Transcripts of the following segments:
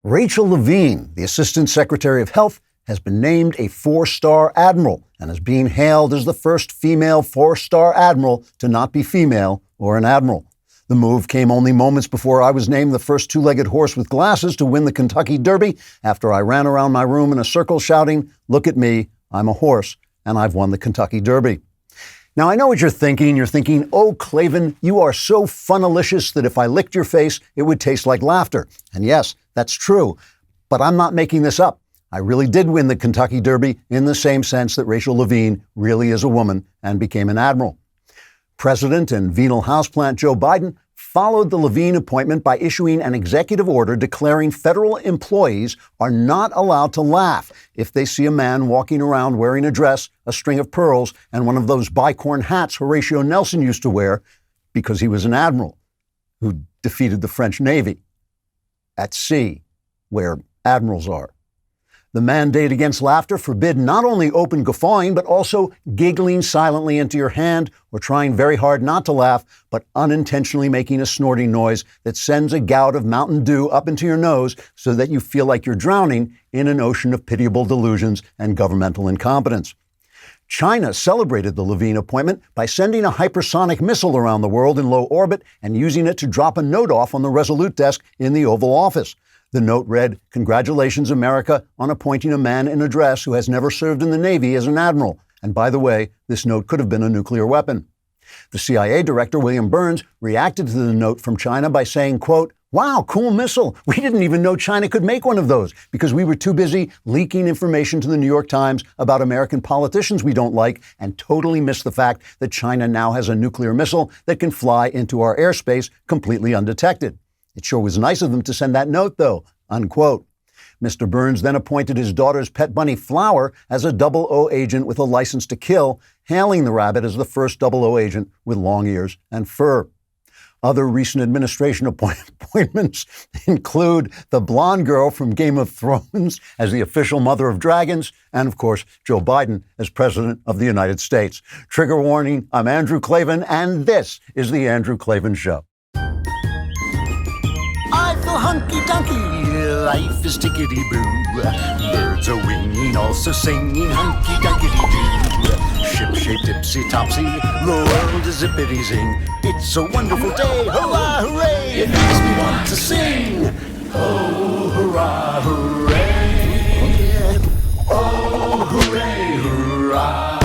Rachel Levine, the Assistant Secretary of Health, has been named a 4-star admiral and is being hailed as the first female 4-star admiral to not be female or an admiral. The move came only moments before I was named the first two-legged horse with glasses to win the Kentucky Derby after I ran around my room in a circle shouting, "Look at me, I'm a horse, and I've won the Kentucky Derby." Now, I know what you're thinking. You're thinking, "Oh, Klavan, you are so funnalicious that if I licked your face, it would taste like laughter." And yes, that's true. But I'm not making this up. I really did win the Kentucky Derby in the same sense that Rachel Levine really is a woman and became an admiral. President and venal houseplant Joe Biden followed the Levine appointment by issuing an executive order declaring federal employees are not allowed to laugh if they see a man walking around wearing a dress, a string of pearls, and one of those bicorn hats Horatio Nelson used to wear because he was an admiral who defeated the French Navy at sea, where admirals are. The mandate against laughter forbid not only open guffawing, but also giggling silently into your hand or trying very hard not to laugh, but unintentionally making a snorting noise that sends a gout of Mountain Dew up into your nose so that you feel like you're drowning in an ocean of pitiable delusions and governmental incompetence. China celebrated the Levine appointment by sending a hypersonic missile around the world in low orbit and using it to drop a note off on the Resolute desk in the Oval Office. The note read, "Congratulations, America, on appointing a man in a dress who has never served in the Navy as an admiral." And by the way, this note could have been a nuclear weapon. The CIA director, William Burns, reacted to the note from China by saying, quote, "Wow, cool missile. We didn't even know China could make one of those because we were too busy leaking information to the New York Times about American politicians we don't like and totally missed the fact that China now has a nuclear missile that can fly into our airspace completely undetected. It sure was nice of them to send that note, though," unquote. Mr. Burns then appointed his daughter's pet bunny Flower as a 00 agent with a license to kill, hailing the rabbit as the first 00 agent with long ears and fur. Other recent administration appointments include the blonde girl from Game of Thrones as the official mother of dragons, and of course, Joe Biden as President of the United States. Trigger warning, I'm Andrew Klavan, and this is The Andrew Klavan Show. I feel hunky-dunky, life is tickety-boo. Birds are winging, also singing hunky-dunky-doo. Ship-shape, tipsy-topsy, the world is zippity-zing. It's a wonderful day, hurrah, hooray! It makes me want to sing. Oh, hurrah, hooray! Oh, hooray, hurrah!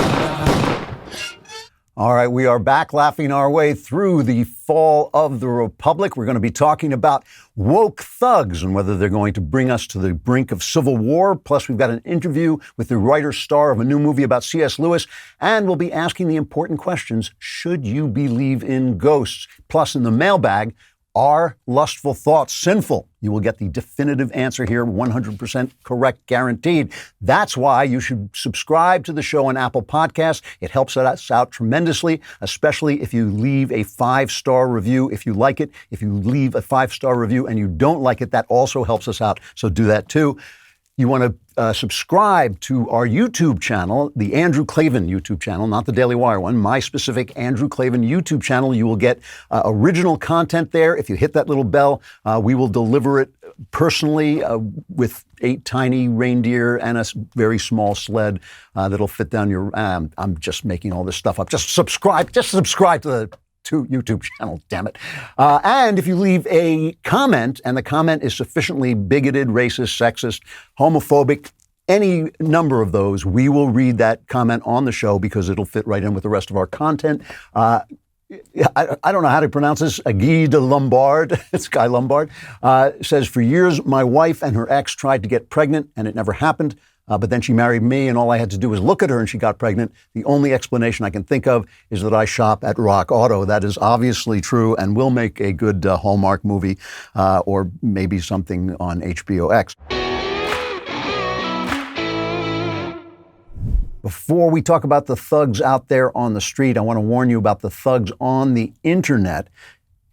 All right, we are back laughing our way through the fall of the Republic. We're going to be talking about woke thugs and whether they're going to bring us to the brink of civil war. Plus, we've got an interview with the writer-star of a new movie about C.S. Lewis, and we'll be asking the important questions, should you believe in ghosts? Plus, in the mailbag, are lustful thoughts sinful? You will get the definitive answer here, 100% correct, guaranteed. That's why you should subscribe to the show on Apple Podcasts. It helps us out tremendously, especially if you leave a 5-star review if you like it. If you leave a 5-star review and you don't like it, that also helps us out, so do that too. You want to subscribe to our YouTube channel, the Andrew Klavan YouTube channel, not the Daily Wire one, my specific Andrew Klavan YouTube channel. You will get original content there. If you hit that little bell, we will deliver it personally with 8 tiny reindeer and a very small sled that'll fit down your... I'm just making all this stuff up. Just subscribe to the YouTube channel, damn it. And if you leave a comment, and the comment is sufficiently bigoted, racist, sexist, homophobic, any number of those, we will read that comment on the show because it'll fit right in with the rest of our content. I don't know how to pronounce this. Guy de Lombard, it's Guy Lombard, says, "For years, my wife and her ex tried to get pregnant and it never happened. But then she married me and all I had to do was look at her and she got pregnant. The only explanation I can think of is that I shop at Rock Auto." That is obviously true and will make a good Hallmark movie or maybe something on HBO X. Before we talk about the thugs out there on the street, I want to warn you about the thugs on the internet.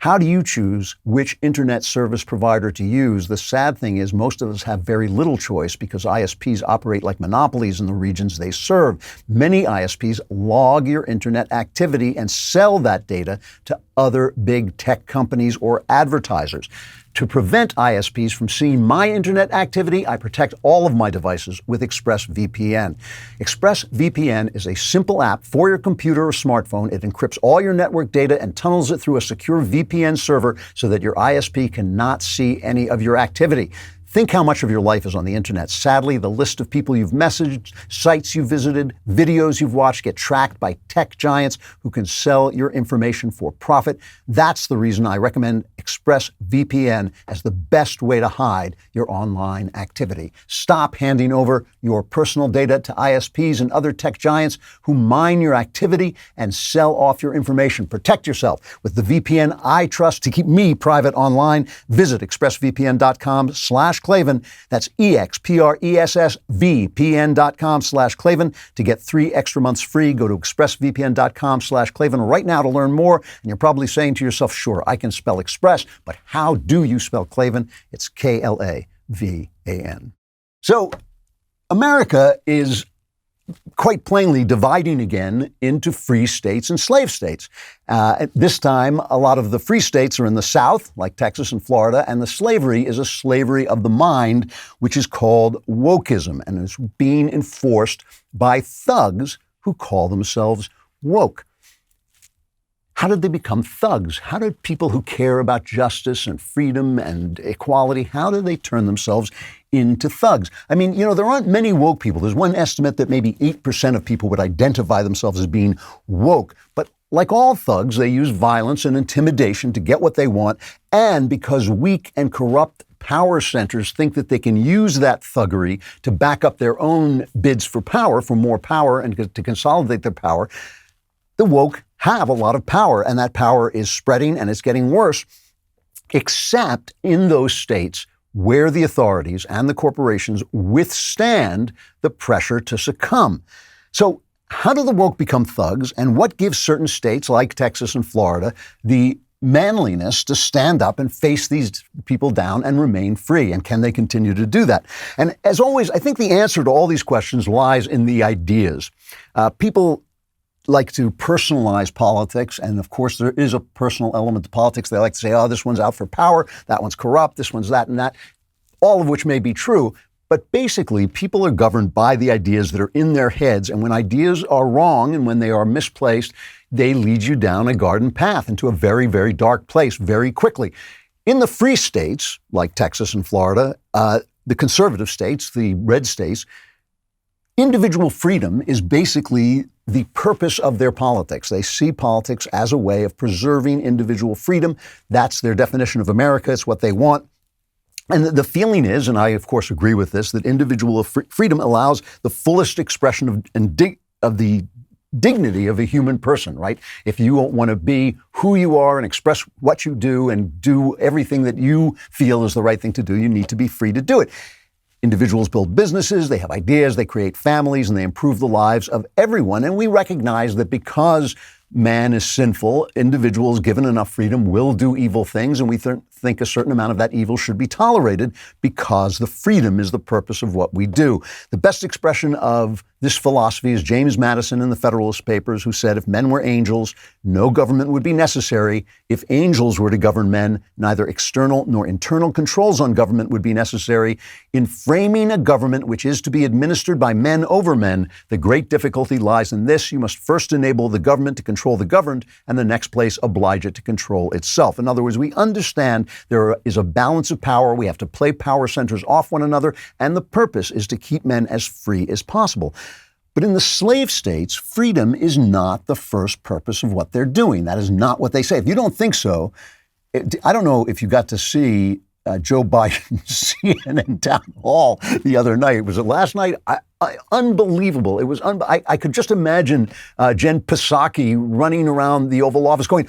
How do you choose which internet service provider to use? The sad thing is most of us have very little choice because ISPs operate like monopolies in the regions they serve. Many ISPs log your internet activity and sell that data to other big tech companies or advertisers. To prevent ISPs from seeing my internet activity, I protect all of my devices with ExpressVPN. ExpressVPN is a simple app for your computer or smartphone. It encrypts all your network data and tunnels it through a secure VPN server so that your ISP cannot see any of your activity. Think how much of your life is on the internet. Sadly, the list of people you've messaged, sites you've visited, videos you've watched get tracked by tech giants who can sell your information for profit. That's the reason I recommend ExpressVPN as the best way to hide your online activity. Stop handing over your personal data to ISPs and other tech giants who mine your activity and sell off your information. Protect yourself with the VPN I trust to keep me private online. Visit expressvpn.com/Klavan. That's expressvpn.com/Klavan to get 3 extra months free. Go to expressvpn.com/Klavan right now to learn more. And you're probably saying to yourself, sure, I can spell Express, but how do you spell Klavan? It's Klavan. So America is quite plainly dividing again into free states and slave states. This time, a lot of the free states are in the South, like Texas and Florida, and the slavery is a slavery of the mind, which is called wokeism, and is being enforced by thugs who call themselves woke. How did they become thugs? How did people who care about justice and freedom and equality, how did they turn themselves into thugs? I mean, there aren't many woke people. There's one estimate that maybe 8% of people would identify themselves as being woke. But like all thugs, they use violence and intimidation to get what they want. And because weak and corrupt power centers think that they can use that thuggery to back up their own bids for power, for more power, and to consolidate their power, the woke have a lot of power, and that power is spreading and it's getting worse, except in those states where the authorities and the corporations withstand the pressure to succumb. So how do the woke become thugs, and what gives certain states like Texas and Florida the manliness to stand up and face these people down and remain free? And can they continue to do that? And as always, I think the answer to all these questions lies in the ideas. People like to personalize politics, and of course there is a personal element to politics. They like to say, oh, this one's out for power, that one's corrupt, this one's that and that, all of which may be true. But basically, people are governed by the ideas that are in their heads, and when ideas are wrong and when they are misplaced, they lead you down a garden path into a very, very dark place very quickly. In the free states, like Texas and Florida, the conservative states, the red states, individual freedom is basically the purpose of their politics. They see politics as a way of preserving individual freedom. That's their definition of America. It's what they want. And the feeling is, and I of course agree with this, that individual freedom allows the fullest expression of the dignity of a human person, right? If you want to be who you are and express what you do and do everything that you feel is the right thing to do, you need to be free to do it. Individuals build businesses, they have ideas, they create families, and they improve the lives of everyone. And we recognize that because man is sinful, individuals given enough freedom will do evil things, and we think a certain amount of that evil should be tolerated because the freedom is the purpose of what we do. The best expression of this philosophy is James Madison in the Federalist Papers, who said, if men were angels, no government would be necessary. If angels were to govern men, neither external nor internal controls on government would be necessary. In framing a government which is to be administered by men over men, the great difficulty lies in this: you must first enable the government to control the governed, and the next place oblige it to control itself. In other words, we understand there is a balance of power. We have to play power centers off one another, and the purpose is to keep men as free as possible. But in the slave states, freedom is not the first purpose of what they're doing. That is not what they say. If you don't think so, I don't know if you got to see Joe Biden's CNN town hall the other night. Was it last night? Unbelievable. It was. I could just imagine Jen Psaki running around the Oval Office going,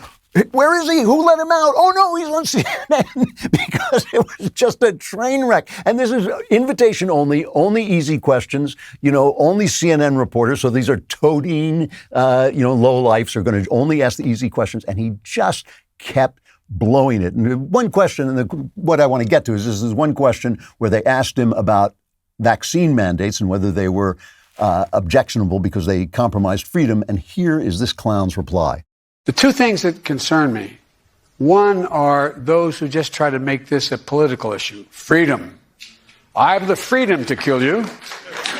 where is he? Who let him out? Oh, no, he's on CNN, because it was just a train wreck. And this is invitation only easy questions, only CNN reporters. So these are toting, lowlifes are going to only ask the easy questions. And he just kept blowing it. And one question, and what I want to get to is this is one question where they asked him about vaccine mandates and whether they were objectionable because they compromised freedom. And here is this clown's reply. The two things that concern me One are those who just try to make this a political issue. Freedom. I have the freedom to kill you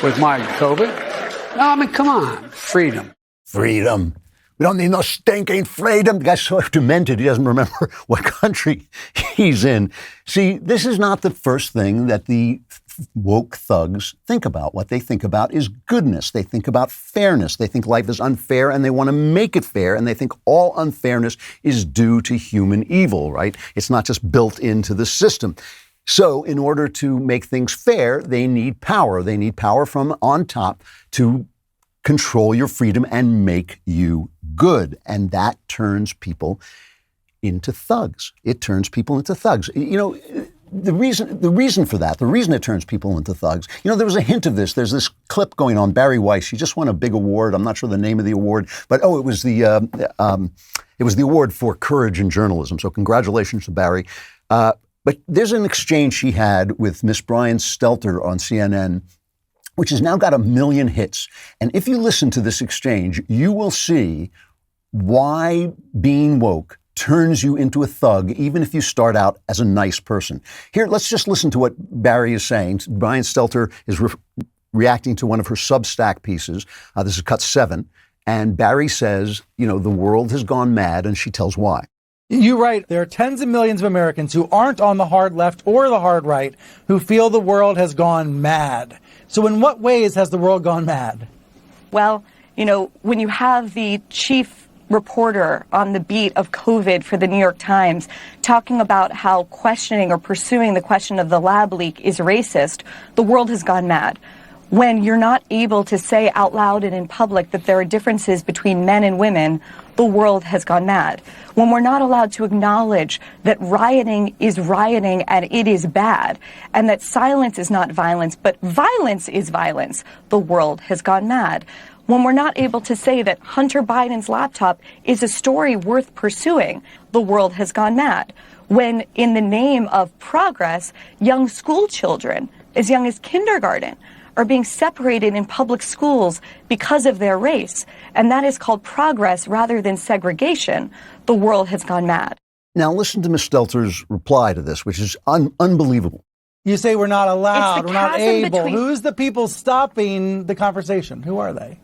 with my COVID. No, I mean, come on. Freedom. Freedom. We don't need no stinking freedom. The guy's so demented, he doesn't remember what country he's in. See, this is not the first thing that the woke thugs think about. What they think about is goodness. They think about fairness. They think life is unfair and they want to make it fair. And they think all unfairness is due to human evil, right? It's not just built into the system. So in order to make things fair, they need power. They need power from on top to control your freedom and make you good. And that turns people into thugs. It turns people into thugs. You know, the reason for that, the reason it turns people into thugs, you know, there was a hint of this. There's this clip going on. Barry Weiss, he just won a big award. I'm not sure the name of the award, but it was the award for courage in journalism. So congratulations to Barry. But there's an exchange she had with Miss Brian Stelter on CNN, which has now got 1 million hits. And if you listen to this exchange, you will see why being woke turns you into a thug, even if you start out as a nice person. Here, let's just listen to what Barry is saying. Brian Stelter is reacting to one of her Substack pieces. This is cut 7. And Barry says, you know, the world has gone mad, and she tells why. You write, there are tens of millions of Americans who aren't on the hard left or the hard right who feel the world has gone mad. So in what ways has the world gone mad? Well, you know, when you have the chief reporter on the beat of COVID for the New York Times talking about how questioning or pursuing the question of the lab leak is racist, the world has gone mad. When you're not able to say out loud and in public that there are differences between men and women, the world has gone mad. When we're not allowed to acknowledge that rioting is rioting and it is bad, and that silence is not violence, but violence is violence, the world has gone mad. When we're not able to say that Hunter Biden's laptop is a story worth pursuing, the world has gone mad. When, in the name of progress, young school children, as young as kindergarten, are being separated in public schools because of their race, and that is called progress rather than segregation, the world has gone mad. Now listen to Ms. Stelter's reply to this, which is unbelievable. You say we're not allowed, we're not able. Between... Who's the people stopping the conversation? Who are they?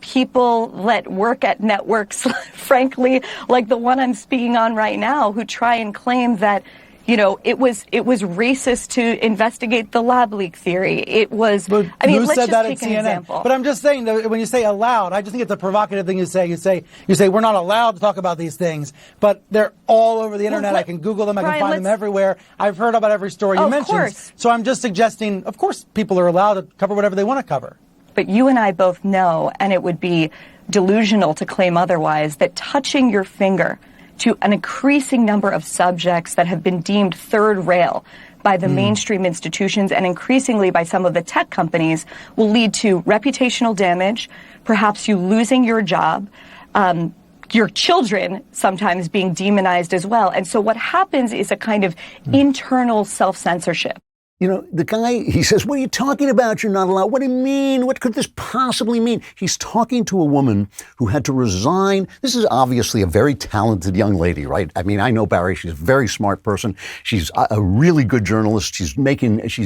People that work at networks, frankly, like the one I'm speaking on right now, who try and claim that, you know, it was racist to investigate the lab leak theory. It was. But I mean, who let's said just that take at an CNN? example. But I'm just saying that when you say allowed, I just think it's a provocative thing you say. You say we're not allowed to talk about these things, but they're all over the internet. I can Google them. I can find them everywhere. I've heard about every story you mentioned. Course. So I'm just suggesting, of course, people are allowed to cover whatever they want to cover. But you and I both know, and it would be delusional to claim otherwise, that touching your finger to an increasing number of subjects that have been deemed third rail by the mainstream institutions and increasingly by some of the tech companies will lead to reputational damage, perhaps you losing your job, your children sometimes being demonized as well. And so what happens is a kind of internal self-censorship. You know, the guy, he says, what are you talking about? You're not allowed. What do you mean? What could this possibly mean? He's talking to a woman who had to resign. This is obviously a very talented young lady, right? I mean, I know Barry. She's a very smart person. She's a really good journalist. She's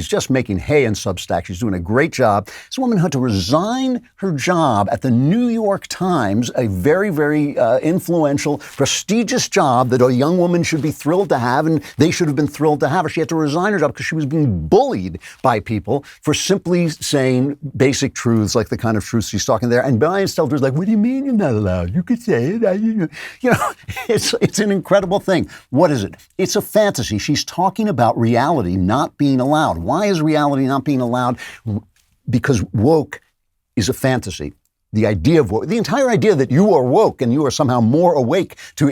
just making hay in Substack. She's doing a great job. This woman had to resign her job at the New York Times, a very, very influential, prestigious job that a young woman should be thrilled to have, and they should have been thrilled to have her. She had to resign her job because she was being bullied by people for simply saying basic truths like the kind of truths she's talking there. And Brian Stelter's like, what do you mean you're not allowed? You could say it. You know, it's an incredible thing. What is it? It's a fantasy. She's talking about reality not being allowed. Why is reality not being allowed? Because woke is a fantasy. The idea of woke, the entire idea that you are woke and you are somehow more awake to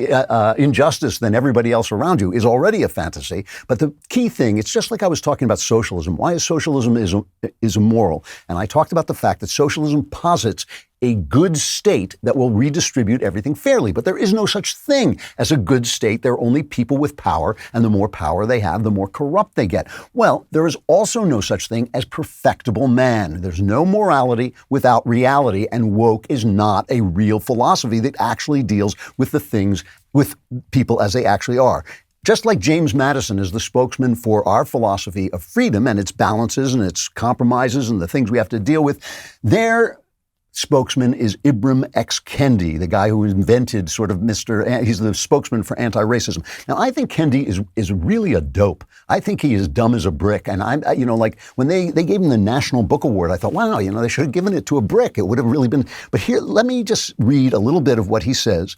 injustice than everybody else around you is already a fantasy. But the key thing, it's just like I was talking about socialism. Why is socialism is immoral? And I talked about the fact that socialism posits a good state that will redistribute everything fairly. But there is no such thing as a good state. There are only people with power, and the more power they have, the more corrupt they get. Well, there is also no such thing as perfectible man. There's no morality without reality, and woke is not a real philosophy that actually deals with the things with people as they actually are. Just like James Madison is the spokesman for our philosophy of freedom and its balances and its compromises and the things we have to deal with, their spokesman is Ibram X. Kendi, the guy who invented sort of he's the spokesman for anti-racism. Now, I think Kendi is really a dope. I think he is dumb as a brick. And like when they gave him the National Book Award, I thought, wow, they should have given it to a brick. It would have really been. But here, let me just read a little bit of what he says.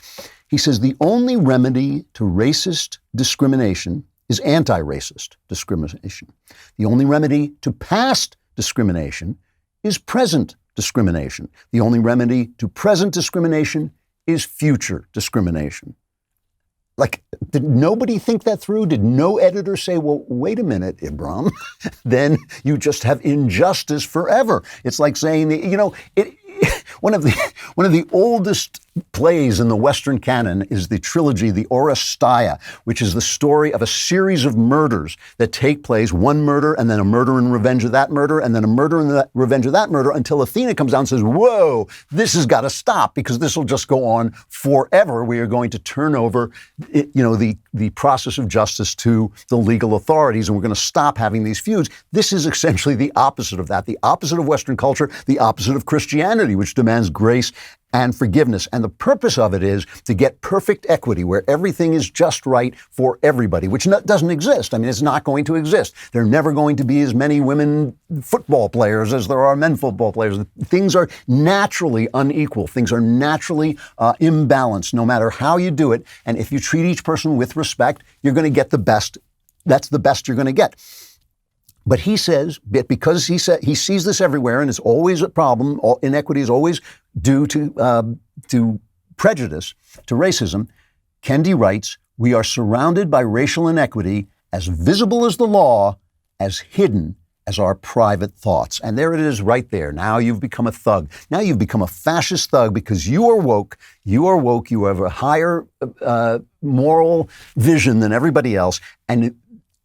He says, the only remedy to racist discrimination is anti-racist discrimination. The only remedy to past discrimination is present discrimination. The only remedy to present discrimination is future discrimination. Like, did nobody think that through? Did no editor say, well, wait a minute, Ibram, then you just have injustice forever? It's like saying, one of the oldest plays in the Western canon is the trilogy, the Oresteia, which is the story of a series of murders that take place, one murder and then a murder in revenge of that murder and then a murder in revenge of that murder until Athena comes down and says, whoa, this has got to stop because this will just go on forever. We are going to turn over, the process of justice to the legal authorities and we're going to stop having these feuds. This is essentially the opposite of that, the opposite of Western culture, the opposite of Christianity, which demands grace and forgiveness. And the purpose of it is to get perfect equity where everything is just right for everybody, which doesn't exist. I mean, it's not going to exist. There are never going to be as many women football players as there are men football players. Things are naturally unequal. Things are naturally imbalanced, no matter how you do it. And if you treat each person with respect, you're going to get the best. That's the best you're going to get. But he says, because he sees this everywhere and it's always a problem, inequity is always due to prejudice, to racism. Kendi writes, we are surrounded by racial inequity as visible as the law, as hidden as our private thoughts. And there it is right there. Now you've become a thug. Now you've become a fascist thug because you are woke. You are woke. You have a higher moral vision than everybody else. And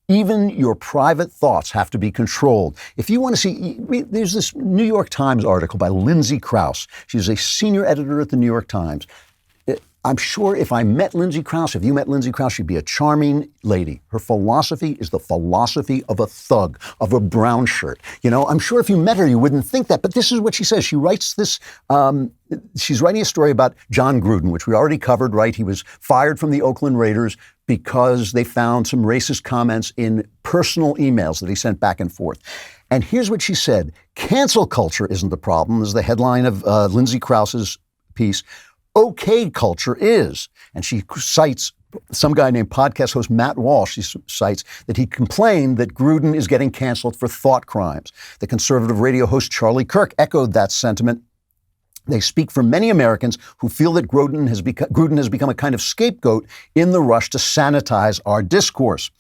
even your private thoughts have to be controlled. If you want to see, there's this New York Times article by Lindsay Krause. She's a senior editor at the New York Times. I'm sure if I met Lindsay Krause, if you met Lindsay Krause, she'd be a charming lady. Her philosophy is the philosophy of a thug, of a brown shirt. I'm sure if you met her, you wouldn't think that. But this is what she says. She writes this, she's writing a story about John Gruden, which we already covered, right? He was fired from the Oakland Raiders because they found some racist comments in personal emails that he sent back and forth. And here's what she said. Cancel culture isn't the problem, is the headline of Lindsay Krause's piece. Okay culture is. And she cites some guy named podcast host Matt Walsh. She cites that he complained that Gruden is getting canceled for thought crimes. The conservative radio host Charlie Kirk echoed that sentiment. They speak for many Americans who feel that Gruden has become a kind of scapegoat in the rush to sanitize our discourse.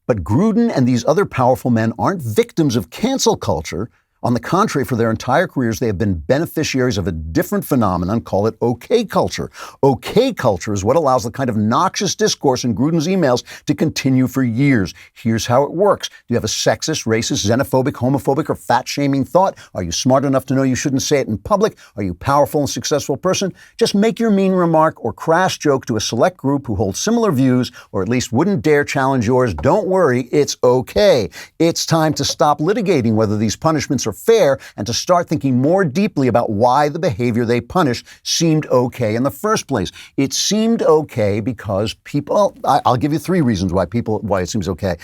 But Gruden and these other powerful men aren't victims of cancel culture. On the contrary, for their entire careers, they have been beneficiaries of a different phenomenon, call it okay culture. Okay culture is what allows the kind of noxious discourse in Gruden's emails to continue for years. Here's how it works. Do you have a sexist, racist, xenophobic, homophobic, or fat-shaming thought? Are you smart enough to know you shouldn't say it in public? Are you a powerful and successful person? Just make your mean remark or crass joke to a select group who hold similar views, or at least wouldn't dare challenge yours. Don't worry, it's okay. It's time to stop litigating whether these punishments are fair and to start thinking more deeply about why the behavior they punish seemed okay in the first place. It seemed okay because people, I'll give you 3 reasons why it seems okay.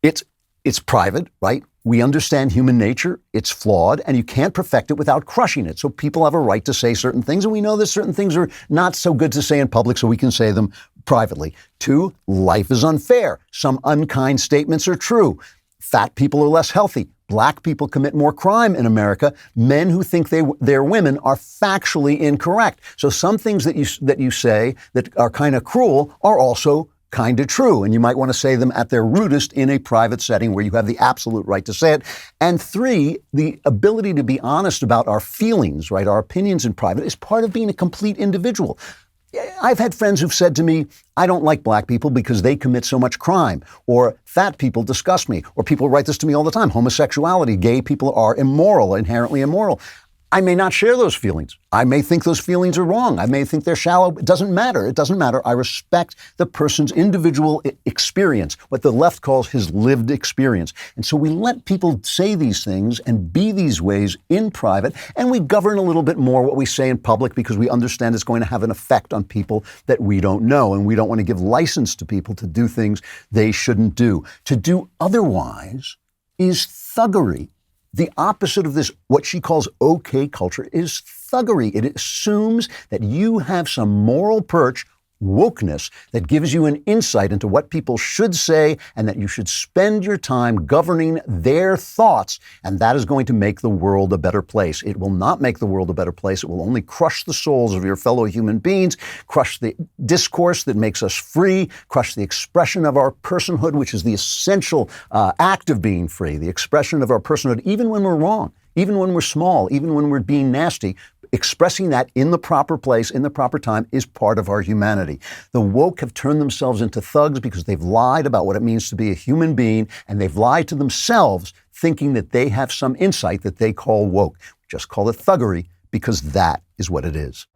It's private, right? We understand human nature. It's flawed, and you can't perfect it without crushing it. So people have a right to say certain things, and we know that certain things are not so good to say in public, so we can say them privately. 2, life is unfair. Some unkind statements are true. Fat people are less healthy. Black people commit more crime in America. Men who think they're women are factually incorrect. So some things that you say that are kind of cruel are also kind of true. And you might want to say them at their rootest in a private setting where you have the absolute right to say it. And 3, the ability to be honest about our feelings, right? Our opinions in private is part of being a complete individual. I've had friends who've said to me, I don't like black people because they commit so much crime, or fat people disgust me, or people write this to me all the time. Homosexuality, gay people are immoral, inherently immoral. I may not share those feelings. I may think those feelings are wrong. I may think they're shallow. It doesn't matter. It doesn't matter. I respect the person's individual experience, what the left calls his lived experience. And so we let people say these things and be these ways in private, and we govern a little bit more what we say in public because we understand it's going to have an effect on people that we don't know, and we don't want to give license to people to do things they shouldn't do. To do otherwise is thuggery. The opposite of this, what she calls okay culture, is thuggery. It assumes that you have some moral perch, wokeness, that gives you an insight into what people should say and that you should spend your time governing their thoughts, and that is going to make the world a better place. It will not make the world a better place. It will only crush the souls of your fellow human beings, crush the discourse that makes us free, crush the expression of our personhood, which is the essential act of being free, the expression of our personhood, even when we're wrong, even when we're small, even when we're being nasty. Expressing that in the proper place, in the proper time, is part of our humanity. The woke have turned themselves into thugs because they've lied about what it means to be a human being, and they've lied to themselves, thinking that they have some insight that they call woke. Just call it thuggery, because that is what it is.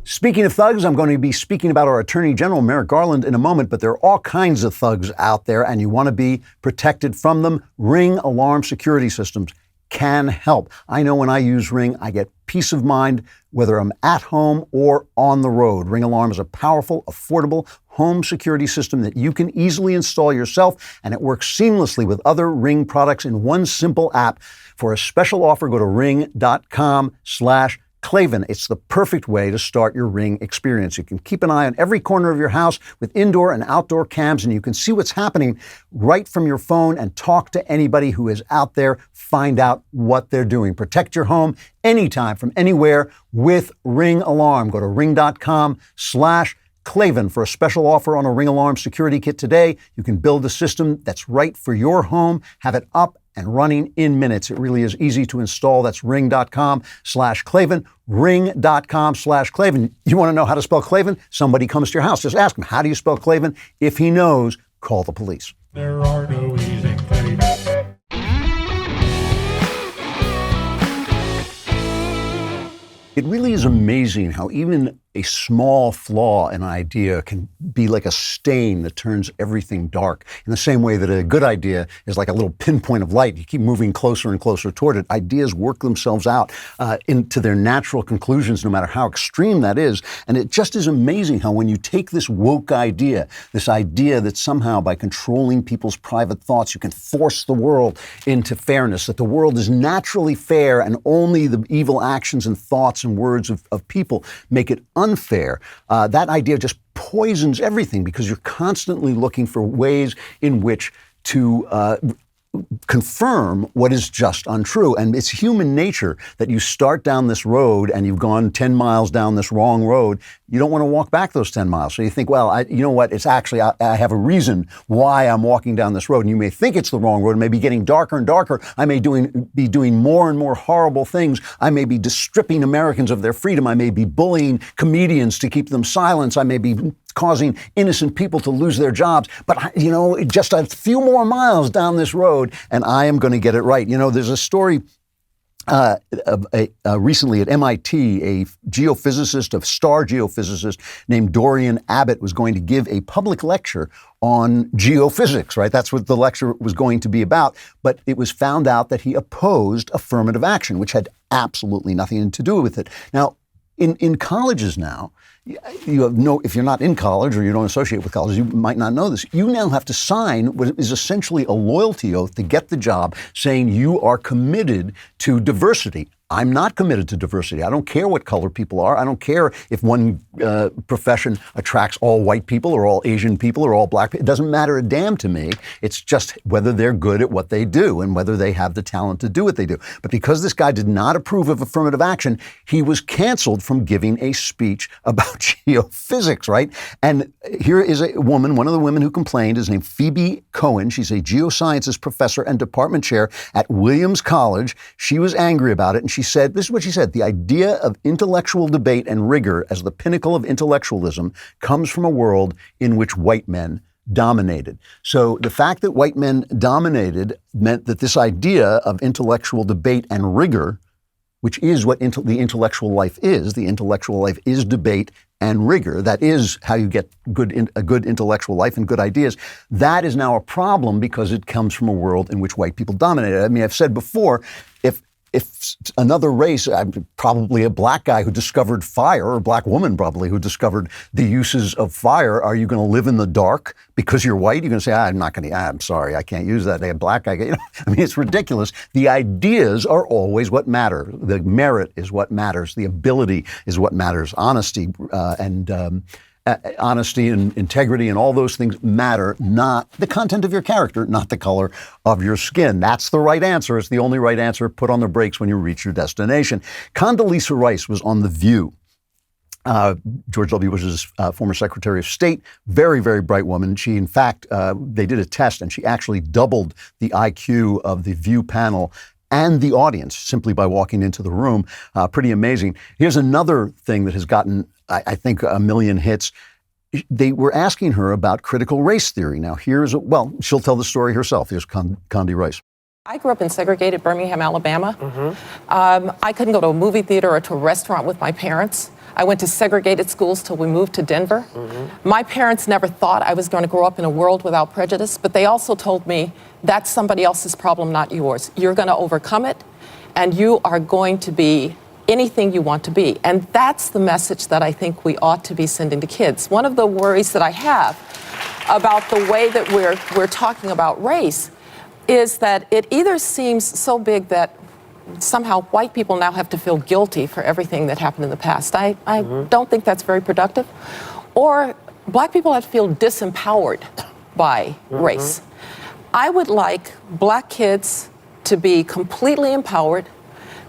Speaking of thugs, I'm going to be speaking about our Attorney General, Merrick Garland, in a moment, but there are all kinds of thugs out there, and you want to be protected from them. Ring alarm security systems can help. I know when I use Ring, I get peace of mind, whether I'm at home or on the road. Ring Alarm is a powerful, affordable home security system that you can easily install yourself, and it works seamlessly with other Ring products in one simple app. For a special offer, go to ring.com/Klavan. It's the perfect way to start your Ring experience. You can keep an eye on every corner of your house with indoor and outdoor cams, and you can see what's happening right from your phone and talk to anybody who is out there. Find out what they're doing. Protect your home anytime from anywhere with Ring Alarm. Go to ring.com/Klavan for a special offer on a Ring Alarm security kit today. You can build a system that's right for your home, have it up and running in minutes. It really is easy to install. That's ring.com/Klavan, ring.com/Klavan. You want to know how to spell Klavan? Somebody comes to your house. Just ask him, how do you spell Klavan? If he knows, call the police. There are no easy Klavan. It really is amazing how even a small flaw in an idea can be like a stain that turns everything dark. In the same way that a good idea is like a little pinpoint of light. You keep moving closer and closer toward it. Ideas work themselves out into their natural conclusions, no matter how extreme that is. And it just is amazing how when you take this woke idea, this idea that somehow by controlling people's private thoughts, you can force the world into fairness, that the world is naturally fair and only the evil actions and thoughts and words of people make it unfair. That idea just poisons everything because you're constantly looking for ways in which to confirm what is just untrue. And it's human nature that you start down this road and you've gone 10 miles down this wrong road. You don't want to walk back those 10 miles. So you think, well, you know what? It's actually, I have a reason why I'm walking down this road. And you may think it's the wrong road. It may be getting darker and darker. I may be doing more and more horrible things. I may be stripping Americans of their freedom. I may be bullying comedians to keep them silent. I may be causing innocent people to lose their jobs. But, you know, just a few more miles down this road and I am going to get it right. You know, there's a story recently at MIT, a geophysicist, a star geophysicist named Dorian Abbott was going to give a public lecture on geophysics, right? That's what the lecture was going to be about. But it was found out that he opposed affirmative action, which had absolutely nothing to do with it. Now, in colleges now, you have if you're not in college or you don't associate with colleges, you might not know this. You now have to sign what is essentially a loyalty oath to get the job saying you are committed to diversity. I'm not committed to diversity. I don't care what color people are. I don't care if one profession attracts all white people or all Asian people or all black people. It doesn't matter a damn to me. It's just whether they're good at what they do and whether they have the talent to do what they do. But because this guy did not approve of affirmative action, he was canceled from giving a speech about geophysics, right? And here is a woman, one of the women who complained is named Phoebe Cohen. She's a geosciences professor and department chair at Williams College. She was angry about it, and she said, this is what she said, the idea of intellectual debate and rigor as the pinnacle of intellectualism comes from a world in which white men dominated. So the fact that white men dominated meant that this idea of intellectual debate and rigor, which is what the intellectual life is. The intellectual life is debate and rigor. That is how you get a good intellectual life and good ideas. That is now a problem because it comes from a world in which white people dominated. I mean, I've said before, if another race, probably a black guy who discovered fire, or a black woman probably who discovered the uses of fire, are you going to live in the dark because you're white? You're going to say, I'm sorry, I can't use that. They have black guy. I mean, it's ridiculous. The ideas are always what matter. The merit is what matters. The ability is what matters. Honesty honesty and integrity and all those things matter, not the content of your character, not the color of your skin. That's the right answer. It's the only right answer. Put on the brakes when you reach your destination. Condoleezza Rice was on The View. George W. Bush's former Secretary of State, very, very bright woman. She, in fact, they did a test and she actually doubled the IQ of the View panel and the audience simply by walking into the room. Pretty amazing. Here's another thing that has gotten, I think, a million hits. They were asking her about critical race theory. Now, she'll tell the story herself. Here's Condi Rice. I grew up in segregated Birmingham, Alabama. I couldn't go to a movie theater or to a restaurant with my parents. I went to segregated schools till we moved to Denver. My parents never thought I was going to grow up in a world without prejudice, but they also told me that's somebody else's problem, not yours. You're going to overcome it, and you are going to be anything you want to be. And that's the message that I think we ought to be sending to kids. One of the worries that I have about the way that we're talking about race is that it either seems so big that somehow white people now have to feel guilty for everything that happened in the past. I don't think that's very productive. Or black people have to feel disempowered by race. I would like black kids to be completely empowered,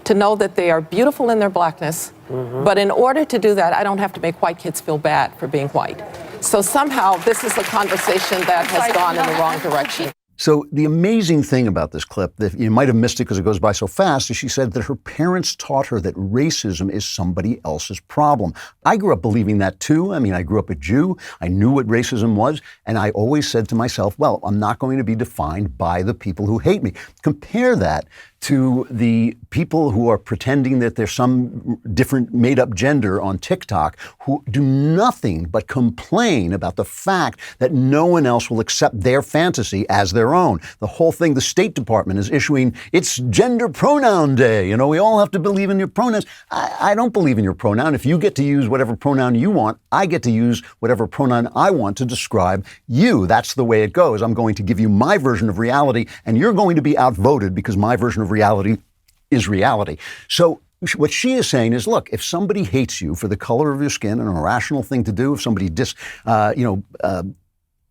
to know that they are beautiful in their blackness, but in order to do that, I don't have to make white kids feel bad for being white. So somehow this is a conversation that has gone in the wrong direction. So the amazing thing about this clip, that you might have missed it because it goes by so fast, is she said that her parents taught her that racism is somebody else's problem. I grew up believing that too. I mean, I grew up a Jew. I knew what racism was. And I always said to myself, well, I'm not going to be defined by the people who hate me. Compare that to the people who are pretending that there's some different made-up gender on TikTok who do nothing but complain about the fact that no one else will accept their fantasy as their own. The whole thing, the State Department is issuing, it's Gender Pronoun Day. You know, we all have to believe in your pronouns. I don't believe in your pronoun. If you get to use whatever pronoun you want, I get to use whatever pronoun I want to describe you. That's the way it goes. I'm going to give you my version of reality, and you're going to be outvoted because my version of reality is reality. So what she is saying is, look, if somebody hates you for the color of your skin, an irrational thing to do, if somebody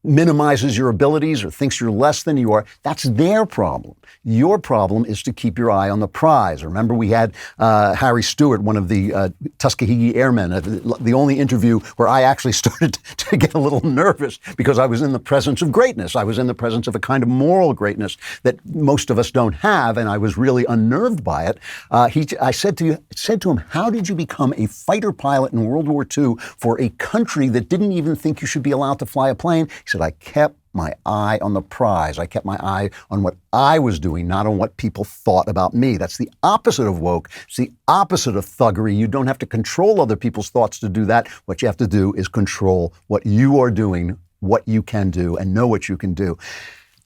minimizes your abilities or thinks you're less than you are, that's their problem. Your problem is to keep your eye on the prize. Remember, we had Harry Stewart, one of the Tuskegee Airmen, the only interview where I actually started to get a little nervous because I was in the presence of greatness. I was in the presence of a kind of moral greatness that most of us don't have, and I was really unnerved by it. I said to him, how did you become a fighter pilot in World War II for a country that didn't even think you should be allowed to fly a plane? He said, I kept my eye on the prize. I kept my eye on what I was doing, not on what people thought about me. That's the opposite of woke. It's the opposite of thuggery. You don't have to control other people's thoughts to do that. What you have to do is control what you are doing, what you can do, and know what you can do.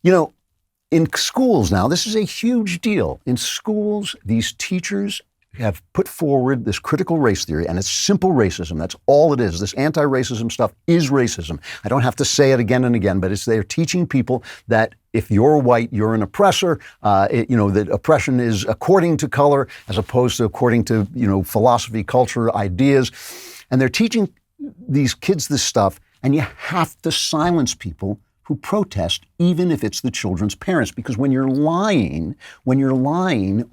You know, in schools now, this is a huge deal. In schools, these teachers have put forward this critical race theory, and it's simple racism. That's all it is. This anti-racism stuff is racism. I don't have to say it again and again, but they're teaching people that if you're white, you're an oppressor. That oppression is according to color as opposed to according to, philosophy, culture, ideas. And they're teaching these kids this stuff, and you have to silence people who protest, even if it's the children's parents. Because when you're lying,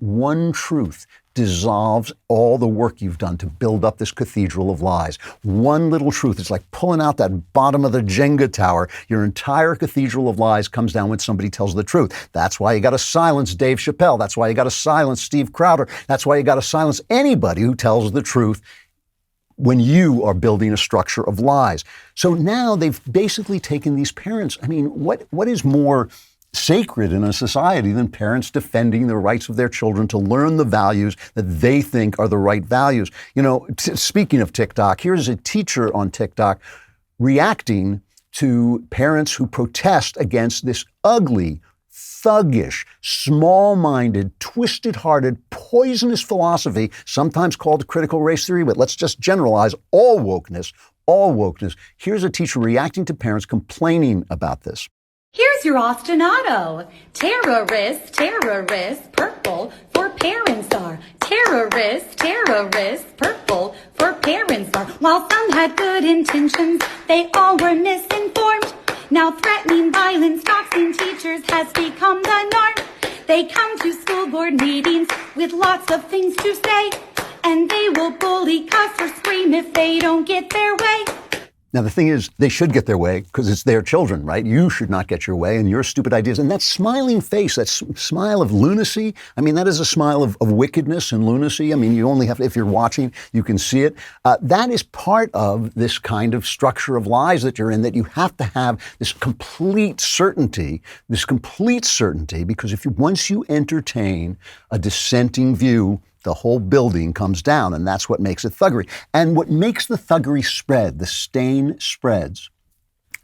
one truth dissolves all the work you've done to build up this cathedral of lies. One little truth, it's like pulling out that bottom of the Jenga tower. Your entire cathedral of lies comes down when somebody tells the truth. That's why you got to silence Dave Chappelle. That's why you got to silence Steve Crowder. That's why you got to silence anybody who tells the truth when you are building a structure of lies. So now they've basically taken these parents. I mean, what is more sacred in a society than parents defending the rights of their children to learn the values that they think are the right values? You know, speaking of TikTok, here's a teacher on TikTok reacting to parents who protest against this ugly, thuggish, small-minded, twisted-hearted, poisonous philosophy, sometimes called critical race theory, but let's just generalize all wokeness, all wokeness. Here's a teacher reacting to parents complaining about this. Here's your ostinato. Terrorist, terrorist, purple for parents are. Terrorist, terrorist, purple for parents are. While some had good intentions, they all were misinformed. Now threatening violence, doxing teachers has become the norm. They come to school board meetings with lots of things to say, and they will bully, cuss, or scream if they don't get their way. Now, the thing is, they should get their way because it's their children, right? You should not get your way and your stupid ideas. And that smiling face, that smile of lunacy, I mean, that is a smile of wickedness and lunacy. I mean, you only have to, if you're watching, you can see it. That is part of this kind of structure of lies that you're in, that you have to have this complete certainty, because once you entertain a dissenting view, the whole building comes down, and that's what makes it thuggery. And what makes the thuggery spread, the stain spreads,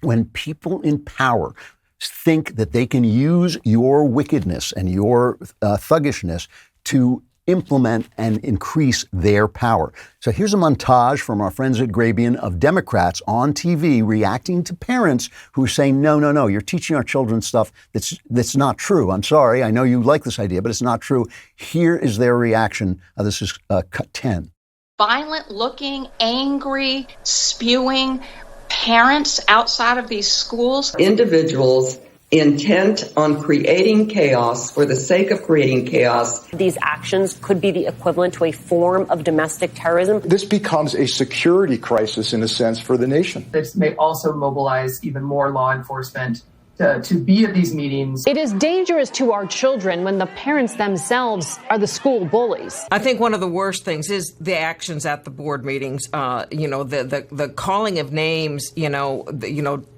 when people in power think that they can use your wickedness and your thuggishness to implement and increase their power. So here's a montage from our friends at Grabian of Democrats on TV reacting to parents who say, no, you're teaching our children stuff that's not true. I'm sorry, I know you like this idea, but it's not true. Here is their reaction. This is cut 10. Violent looking, angry, spewing parents outside of these schools. Individuals intent on creating chaos for the sake of creating chaos. These actions could be the equivalent to a form of domestic terrorism. This becomes a security crisis in a sense for the nation. This may also mobilize even more law enforcement to be at these meetings. It is dangerous to our children when the parents themselves are the school bullies. I think one of the worst things is the actions at the board meetings. The calling of names.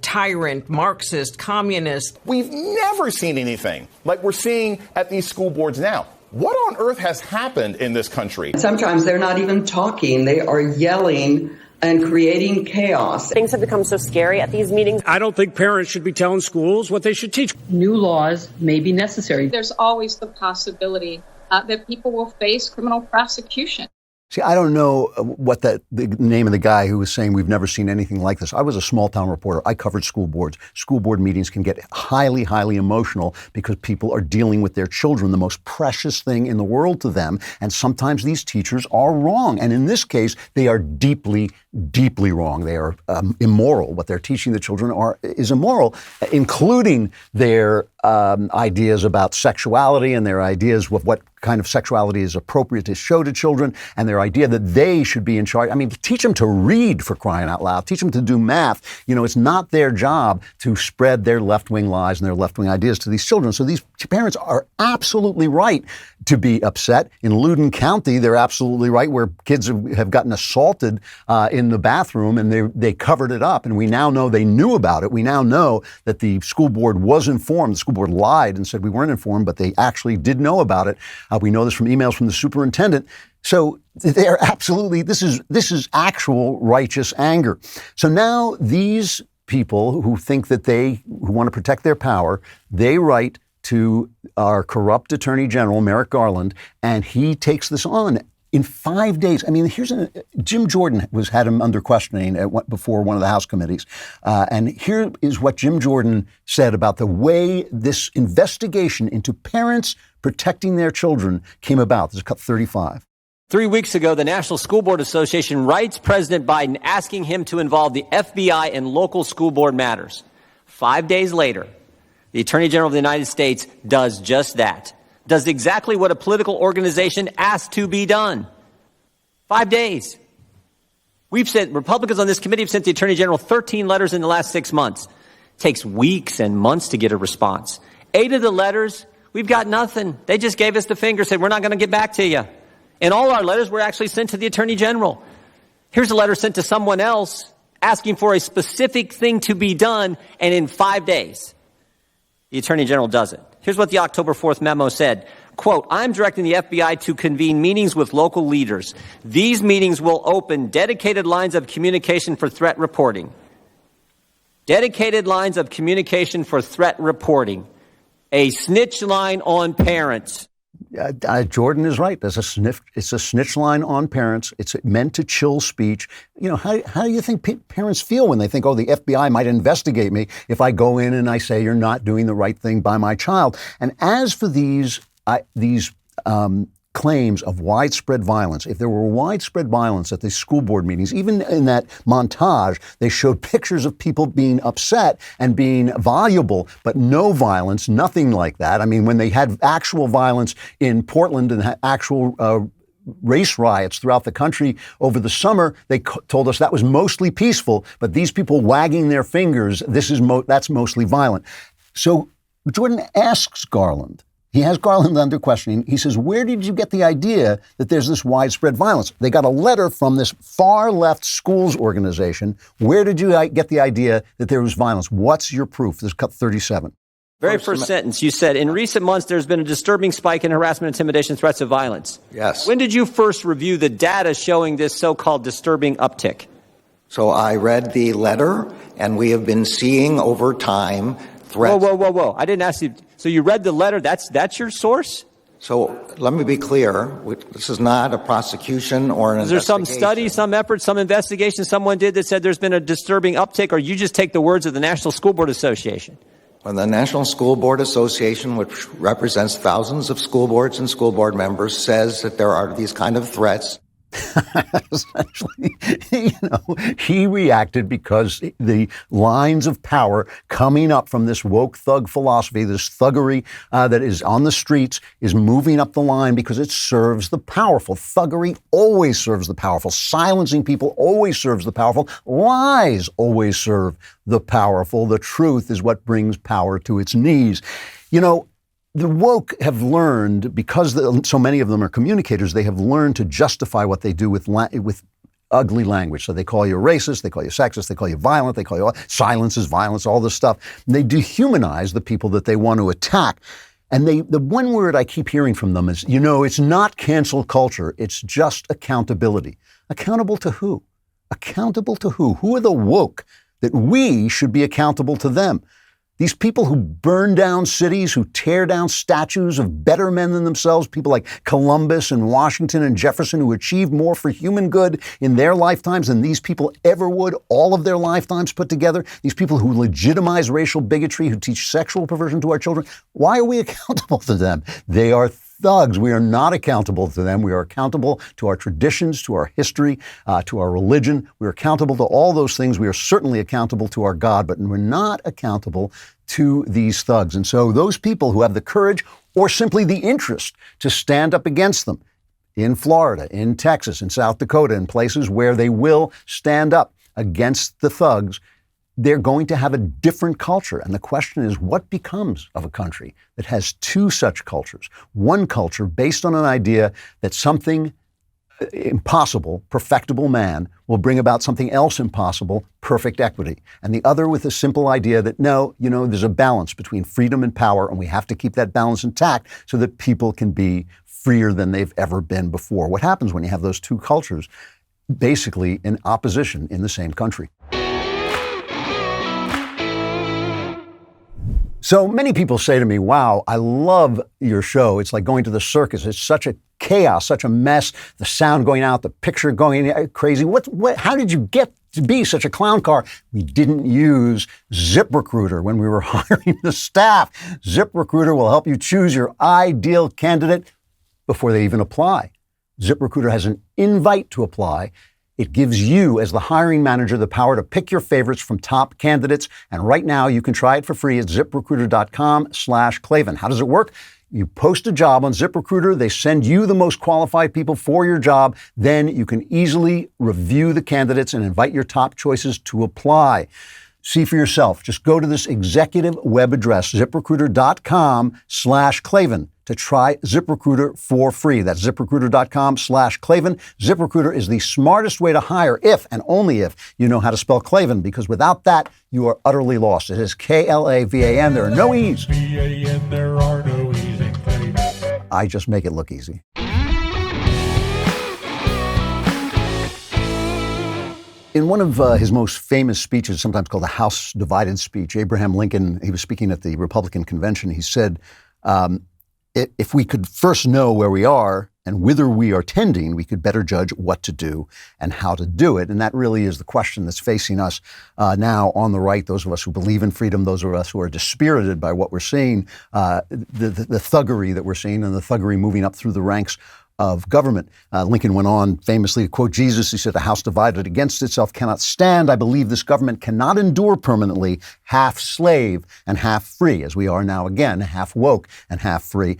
Tyrant, Marxist, communist. We've never seen anything like we're seeing at these school boards now. What on earth has happened in this country? Sometimes they're not even talking; they are yelling and creating chaos. Things have become so scary at these meetings. I don't think parents should be telling schools what they should teach. New laws may be necessary. There's always the possibility that people will face criminal prosecution. See, I don't know what the name of the guy who was saying we've never seen anything like this. I was a small town reporter. I covered school boards. School board meetings can get highly, highly emotional because people are dealing with their children, the most precious thing in the world to them. And sometimes these teachers are wrong. And in this case, they are deeply, deeply wrong. They are immoral. What they're teaching the children is immoral, including their ideas about sexuality and their ideas of what kind of sexuality is appropriate to show to children, and their idea that they should be in charge. I mean, teach them to read, for crying out loud. Teach them to do math. It's not their job to spread their left-wing lies and their left-wing ideas to these children. So these parents are absolutely right to be upset. In Loudoun County, they're absolutely right, where kids have gotten assaulted in the bathroom, and they covered it up. And we now know they knew about it. We now know that the school board was informed. The school board lied and said we weren't informed, but they actually did know about it. We know this from emails from the superintendent. So they're absolutely, this is actual righteous anger. So now these people who think that who want to protect their power, they write to our corrupt Attorney General, Merrick Garland, and he takes this on. In 5 days, I mean, Jim Jordan had him under questioning before one of the House committees. And here is what Jim Jordan said about the way this investigation into parents protecting their children came about. This is cut 35. 3 weeks ago, the National School Board Association writes President Biden asking him to involve the FBI in local school board matters. 5 days later, the Attorney General of the United States does just that. Does exactly what a political organization asked to be done. 5 days. Republicans on this committee have sent the Attorney General 13 letters in the last 6 months. It takes weeks and months to get a response. 8 of the letters, we've got nothing. They just gave us the finger, said we're not going to get back to you. And all our letters were actually sent to the Attorney General. Here's a letter sent to someone else asking for a specific thing to be done, and in 5 days, the Attorney General does it. Here's what the October 4th memo said. Quote, I'm directing the FBI to convene meetings with local leaders. These meetings will open dedicated lines of communication for threat reporting. Dedicated lines of communication for threat reporting. A snitch line on parents. Jordan is right. It's a snitch line on parents. It's meant to chill speech. You know, how do you think parents feel when they think, oh, the FBI might investigate me if I go in and I say you're not doing the right thing by my child? And as for these claims of widespread violence, if there were widespread violence at the school board meetings, even in that montage, they showed pictures of people being upset and being voluble, but no violence, nothing like that. I mean, when they had actual violence in Portland and actual race riots throughout the country over the summer, they told us that was mostly peaceful, but these people wagging their fingers, that's mostly violent. So Jordan asks Garland, he has Garland under questioning. He says, where did you get the idea that there's this widespread violence? They got a letter from this far left schools organization. Where did you get the idea that there was violence? What's your proof? This is cut 37. Very first sentence, you said, in recent months, there's been a disturbing spike in harassment, intimidation, threats of violence. Yes. When did you first review the data showing this so-called disturbing uptick? So I read the letter, and we have been seeing over time threats. Whoa. I didn't ask you. So you read the letter. That's your source? So let me be clear. This is not a prosecution or an investigation. Is there some study, some effort, some investigation someone did that said there's been a disturbing uptick, or you just take the words of the National School Board Association? When the National School Board Association, which represents thousands of school boards and school board members, says that there are these kind of threats. Essentially, he reacted because the lines of power coming up from this woke thug philosophy, this thuggery that is on the streets, is moving up the line because it serves the powerful. Thuggery always serves the powerful. Silencing people always serves the powerful. Lies always serve the powerful. The truth is what brings power to its knees. You know, the woke have learned, because so many of them are communicators, they have learned to justify what they do with ugly language. So they call you racist, they call you sexist, they call you violent, they call you silence is violence, all this stuff. And they dehumanize the people that they want to attack. And the one word I keep hearing from them is, it's not cancel culture, it's just accountability. Accountable to who? Accountable to who? Who are the woke that we should be accountable to them? These people who burn down cities, who tear down statues of better men than themselves, people like Columbus and Washington and Jefferson, who achieved more for human good in their lifetimes than these people ever would, all of their lifetimes put together. These people who legitimize racial bigotry, who teach sexual perversion to our children. Why are we accountable to them? They are thugs. We are not accountable to them. We are accountable to our traditions, to our history, to our religion. We are accountable to all those things. We are certainly accountable to our God, but we're not accountable to these thugs. And so those people who have the courage or simply the interest to stand up against them in Florida, in Texas, in South Dakota, in places where they will stand up against the thugs, they're going to have a different culture. And the question is, what becomes of a country that has two such cultures? One culture based on an idea that something impossible, perfectible man will bring about something else impossible, perfect equity. And the other with a simple idea that no, there's a balance between freedom and power, and we have to keep that balance intact so that people can be freer than they've ever been before. What happens when you have those two cultures basically in opposition in the same country? So many people say to me, wow, I love your show. It's like going to the circus. It's such a chaos, such a mess, the sound going out, the picture going crazy. How did you get to be such a clown car? We didn't use ZipRecruiter when we were hiring the staff. ZipRecruiter will help you choose your ideal candidate before they even apply. ZipRecruiter has an invite to apply. It gives you, as the hiring manager, the power to pick your favorites from top candidates. And right now, you can try it for free at ZipRecruiter.com/Klavan. How does it work? You post a job on ZipRecruiter. They send you the most qualified people for your job. Then you can easily review the candidates and invite your top choices to apply. See for yourself. Just go to this executive web address, ZipRecruiter.com/Klavan. to try ZipRecruiter for free. That's ZipRecruiter.com/Klavan. ZipRecruiter is the smartest way to hire if and only if you know how to spell Klavan, because without that, you are utterly lost. It is Klavan. There are no E's. V-A-N, there are no E's in Klavan. I just make it look easy. In one of his most famous speeches, sometimes called the House Divided Speech, Abraham Lincoln, he was speaking at the Republican convention, he said, if we could first know where we are and whither we are tending, we could better judge what to do and how to do it. And that really is the question that's facing us now on the right, those of us who believe in freedom, those of us who are dispirited by what we're seeing, the thuggery that we're seeing and the thuggery moving up through the ranks of government. Lincoln went on famously to quote Jesus. He said, "A house divided against itself cannot stand. I believe this government cannot endure permanently half slave and half free," as we are now again, half woke and half free.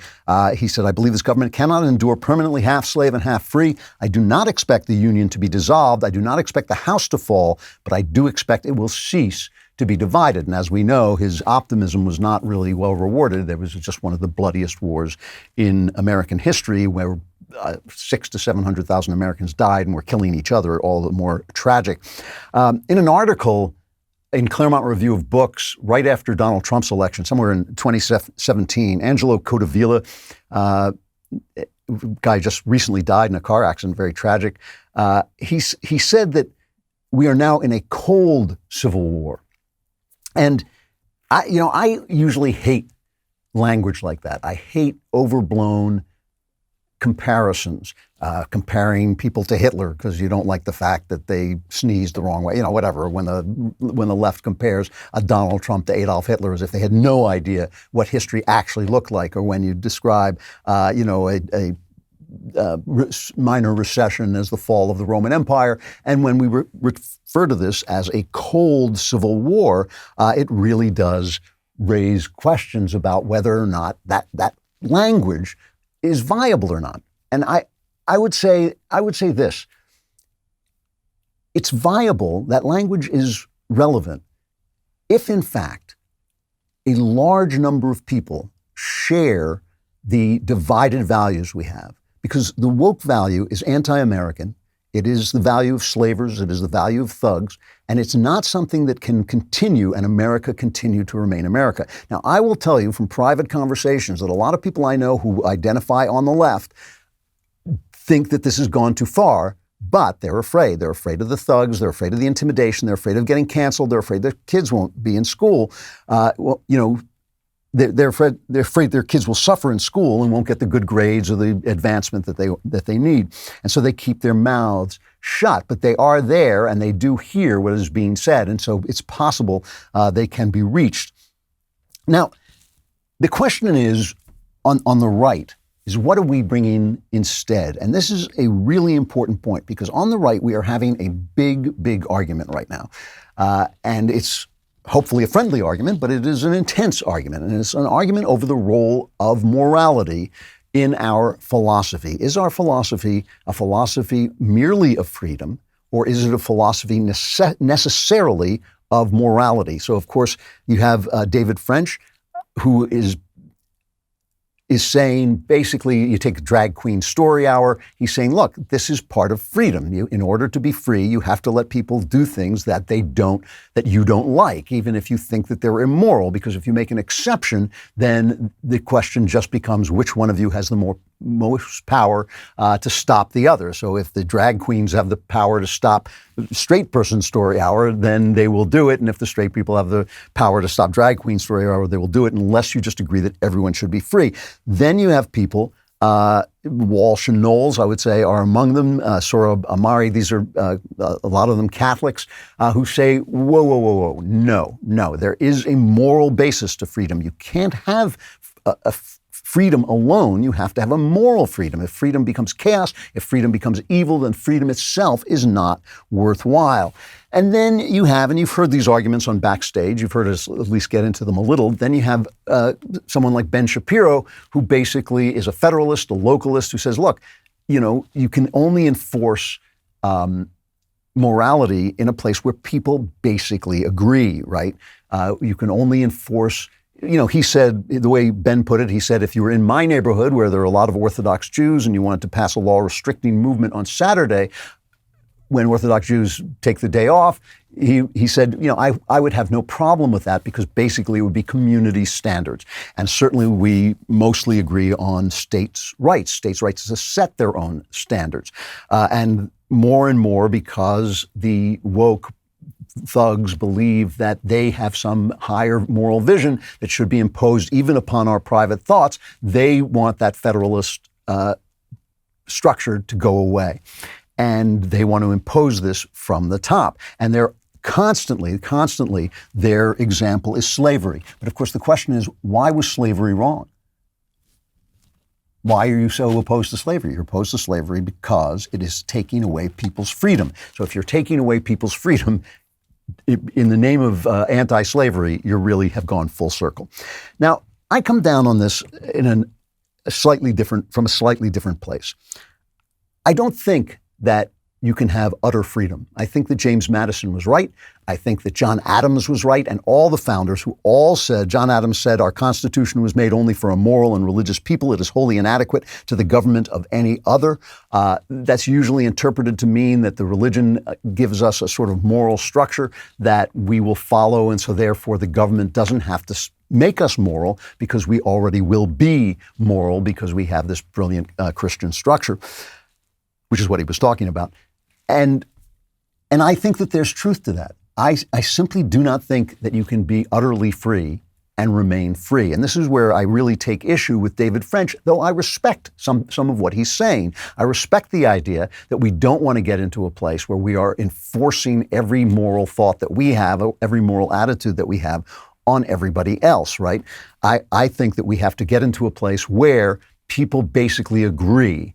He said, "I believe this government cannot endure permanently half slave and half free. I do not expect the Union to be dissolved. I do not expect the house to fall, but I do expect it will cease to be divided." And as we know, his optimism was not really well rewarded. There was just one of the bloodiest wars in American history where 600,000 to 700,000 Americans died and were killing each other, all the more tragic. In an article in Claremont Review of Books right after Donald Trump's election, somewhere in 2017, Angelo Codevilla, guy just recently died in a car accident, very tragic. He said that we are now in a cold civil war. And I usually hate language like that. I hate overblown comparisons, comparing people to Hitler because you don't like the fact that they sneezed the wrong way, whatever. When the left compares a Donald Trump to Adolf Hitler as if they had no idea what history actually looked like, or when you describe, a minor recession as the fall of the Roman Empire. And when we refer to this as a cold civil war, it really does raise questions about whether or not that language is viable or not. And I would say this. It's viable, that language is relevant, if in fact a large number of people share the divided values we have. Because the woke value is anti-American. It is the value of slavers. It is the value of thugs. And it's not something that can continue and America continue to remain America. Now, I will tell you from private conversations that a lot of people I know who identify on the left think that this has gone too far, but they're afraid. They're afraid of the thugs. They're afraid of the intimidation. They're afraid of getting canceled. They're afraid their kids won't be in school. They're afraid their kids will suffer in school and won't get the good grades or the advancement that they need. And so they keep their mouths shut, but they are there and they do hear what is being said. And so it's possible they can be reached. Now, the question is on the right is what are we bringing instead? And this is a really important point because on the right, we are having a big argument right now. And it's hopefully a friendly argument, but it is an intense argument. And it's an argument over the role of morality in our philosophy. Is our philosophy a philosophy merely of freedom, or is it a philosophy necessarily of morality? So, of course, you have David French, who is saying, basically, you take Drag Queen Story Hour, he's saying, look, this is part of freedom. In order to be free, you have to let people do things that you don't like, even if you think that they're immoral, because if you make an exception, then the question just becomes which one of you has the most power to stop the other. So if the drag queens have the power to stop straight person story hour, then they will do it. And if the straight people have the power to stop drag queen story hour, they will do it, unless you just agree that everyone should be free. Then you have people, Walsh and Knowles, I would say, are among them, Sohrab Ahmari, these are a lot of them Catholics, who say, whoa, no, there is a moral basis to freedom. You can't have a freedom alone. You have to have a moral freedom. If freedom becomes chaos, if freedom becomes evil, then freedom itself is not worthwhile. And then you have, and you've heard these arguments on Backstage, you've heard us at least get into them a little, then you have someone like Ben Shapiro, who basically is a federalist, a localist, who says, look, you can only enforce morality in a place where people basically agree, right? You can only enforce he said, the way Ben put it, he said, if you were in my neighborhood where there are a lot of Orthodox Jews and you wanted to pass a law restricting movement on Saturday, when Orthodox Jews take the day off, he said, I would have no problem with that because basically it would be community standards. And certainly we mostly agree on states' rights to set their own standards. And more because the woke thugs believe that they have some higher moral vision that should be imposed even upon our private thoughts, they want that federalist structure to go away. And they want to impose this from the top. And they're constantly, their example is slavery. But of course, the question is, why was slavery wrong? Why are you so opposed to slavery? You're opposed to slavery because it is taking away people's freedom. So if you're taking away people's freedom in the name of anti-slavery, you really have gone full circle. Now, I come down on this in a slightly different place. I don't think that you can have utter freedom. I think that James Madison was right. I think that John Adams was right, and all the founders who all said, John Adams said, our Constitution was made only for a moral and religious people. It is wholly inadequate to the government of any other. That's usually interpreted to mean that the religion gives us a sort of moral structure that we will follow, and so therefore the government doesn't have to make us moral because we already will be moral because we have this brilliant Christian structure, which is what he was talking about. And I think that there's truth to that. I simply do not think that you can be utterly free and remain free. And this is where I really take issue with David French, though I respect some of what he's saying. I respect the idea that we don't want to get into a place where we are enforcing every moral thought that we have, every moral attitude that we have on everybody else, right? I think that we have to get into a place where people basically agree.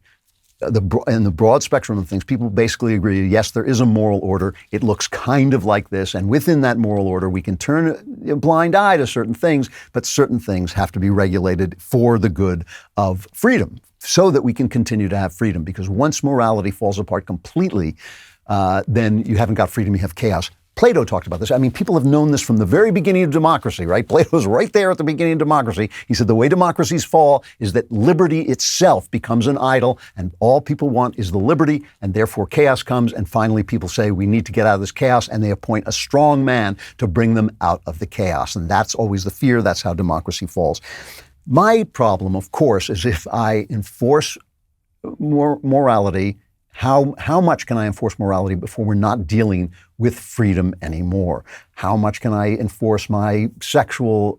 In the broad spectrum of things, people basically agree, yes, there is a moral order. It looks kind of like this. And within that moral order, we can turn a blind eye to certain things, but certain things have to be regulated for the good of freedom so that we can continue to have freedom. Because once morality falls apart completely, then you haven't got freedom, you have chaos. Plato talked about this. I mean, people have known this from the very beginning of democracy, right? Plato's right there at the beginning of democracy. He said the way democracies fall is that liberty itself becomes an idol, and all people want is the liberty, and therefore chaos comes, and finally people say we need to get out of this chaos, and they appoint a strong man to bring them out of the chaos. And that's always the fear. That's how democracy falls. My problem, of course, is if I enforce morality, how much can I enforce morality before we're not dealing with freedom anymore? How much can I enforce my sexual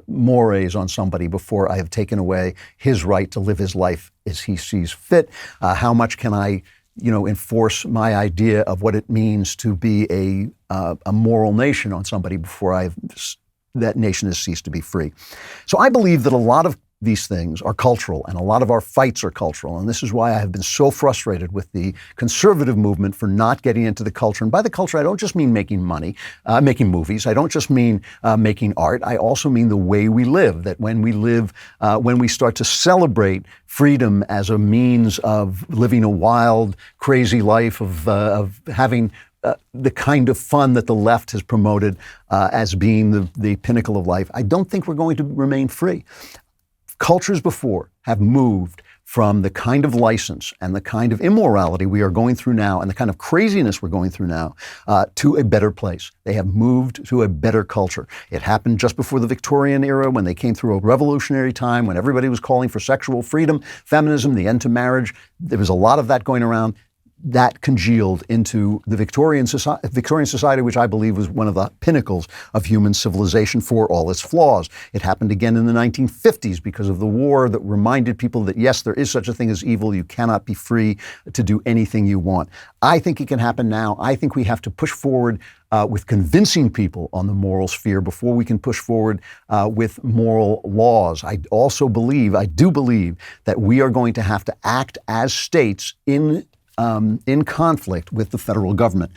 mores on somebody before I have taken away his right to live his life as he sees fit? How much can I, enforce my idea of what it means to be a moral nation on somebody before that nation has ceased to be free? So I believe that a lot of these things are cultural, and a lot of our fights are cultural. And this is why I have been so frustrated with the conservative movement for not getting into the culture. And by the culture, I don't just mean making money, making movies. I don't just mean making art. I also mean the way we live, that when we live, when we start to celebrate freedom as a means of living a wild, crazy life, of having the kind of fun that the left has promoted as being the pinnacle of life, I don't think we're going to remain free. Cultures before have moved from the kind of license and the kind of immorality we are going through now and the kind of craziness we're going through now to a better place. They have moved to a better culture. It happened just before the Victorian era when they came through a revolutionary time when everybody was calling for sexual freedom, feminism, the end to marriage. There was a lot of that going around. That congealed into the Victorian society, which I believe was one of the pinnacles of human civilization for all its flaws. It happened again in the 1950s because of the war that reminded people that, yes, there is such a thing as evil. You cannot be free to do anything you want. I think it can happen now. I think we have to push forward with convincing people on the moral sphere before we can push forward with moral laws. I do believe that we are going to have to act as states in conflict with the federal government.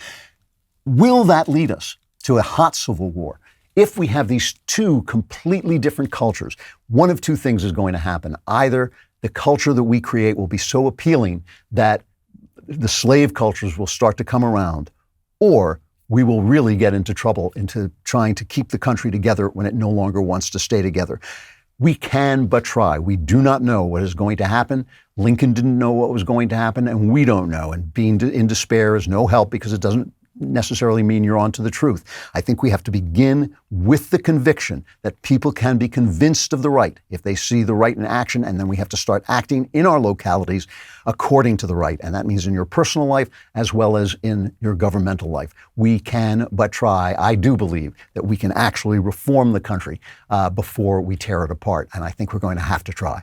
Will that lead us to a hot civil war? If we have these two completely different cultures, one of two things is going to happen. Either the culture that we create will be so appealing that the slave cultures will start to come around, or we will really get into trouble into trying to keep the country together when it no longer wants to stay together. We can but try. We do not know what is going to happen. Lincoln didn't know what was going to happen, and we don't know. And being in despair is no help because it doesn't necessarily mean you're on to the truth. I think we have to begin with the conviction that people can be convinced of the right if they see the right in action, and then we have to start acting in our localities according to the right. And that means in your personal life as well as in your governmental life. We can but try. I do believe that we can actually reform the country before we tear it apart. And I think we're going to have to try.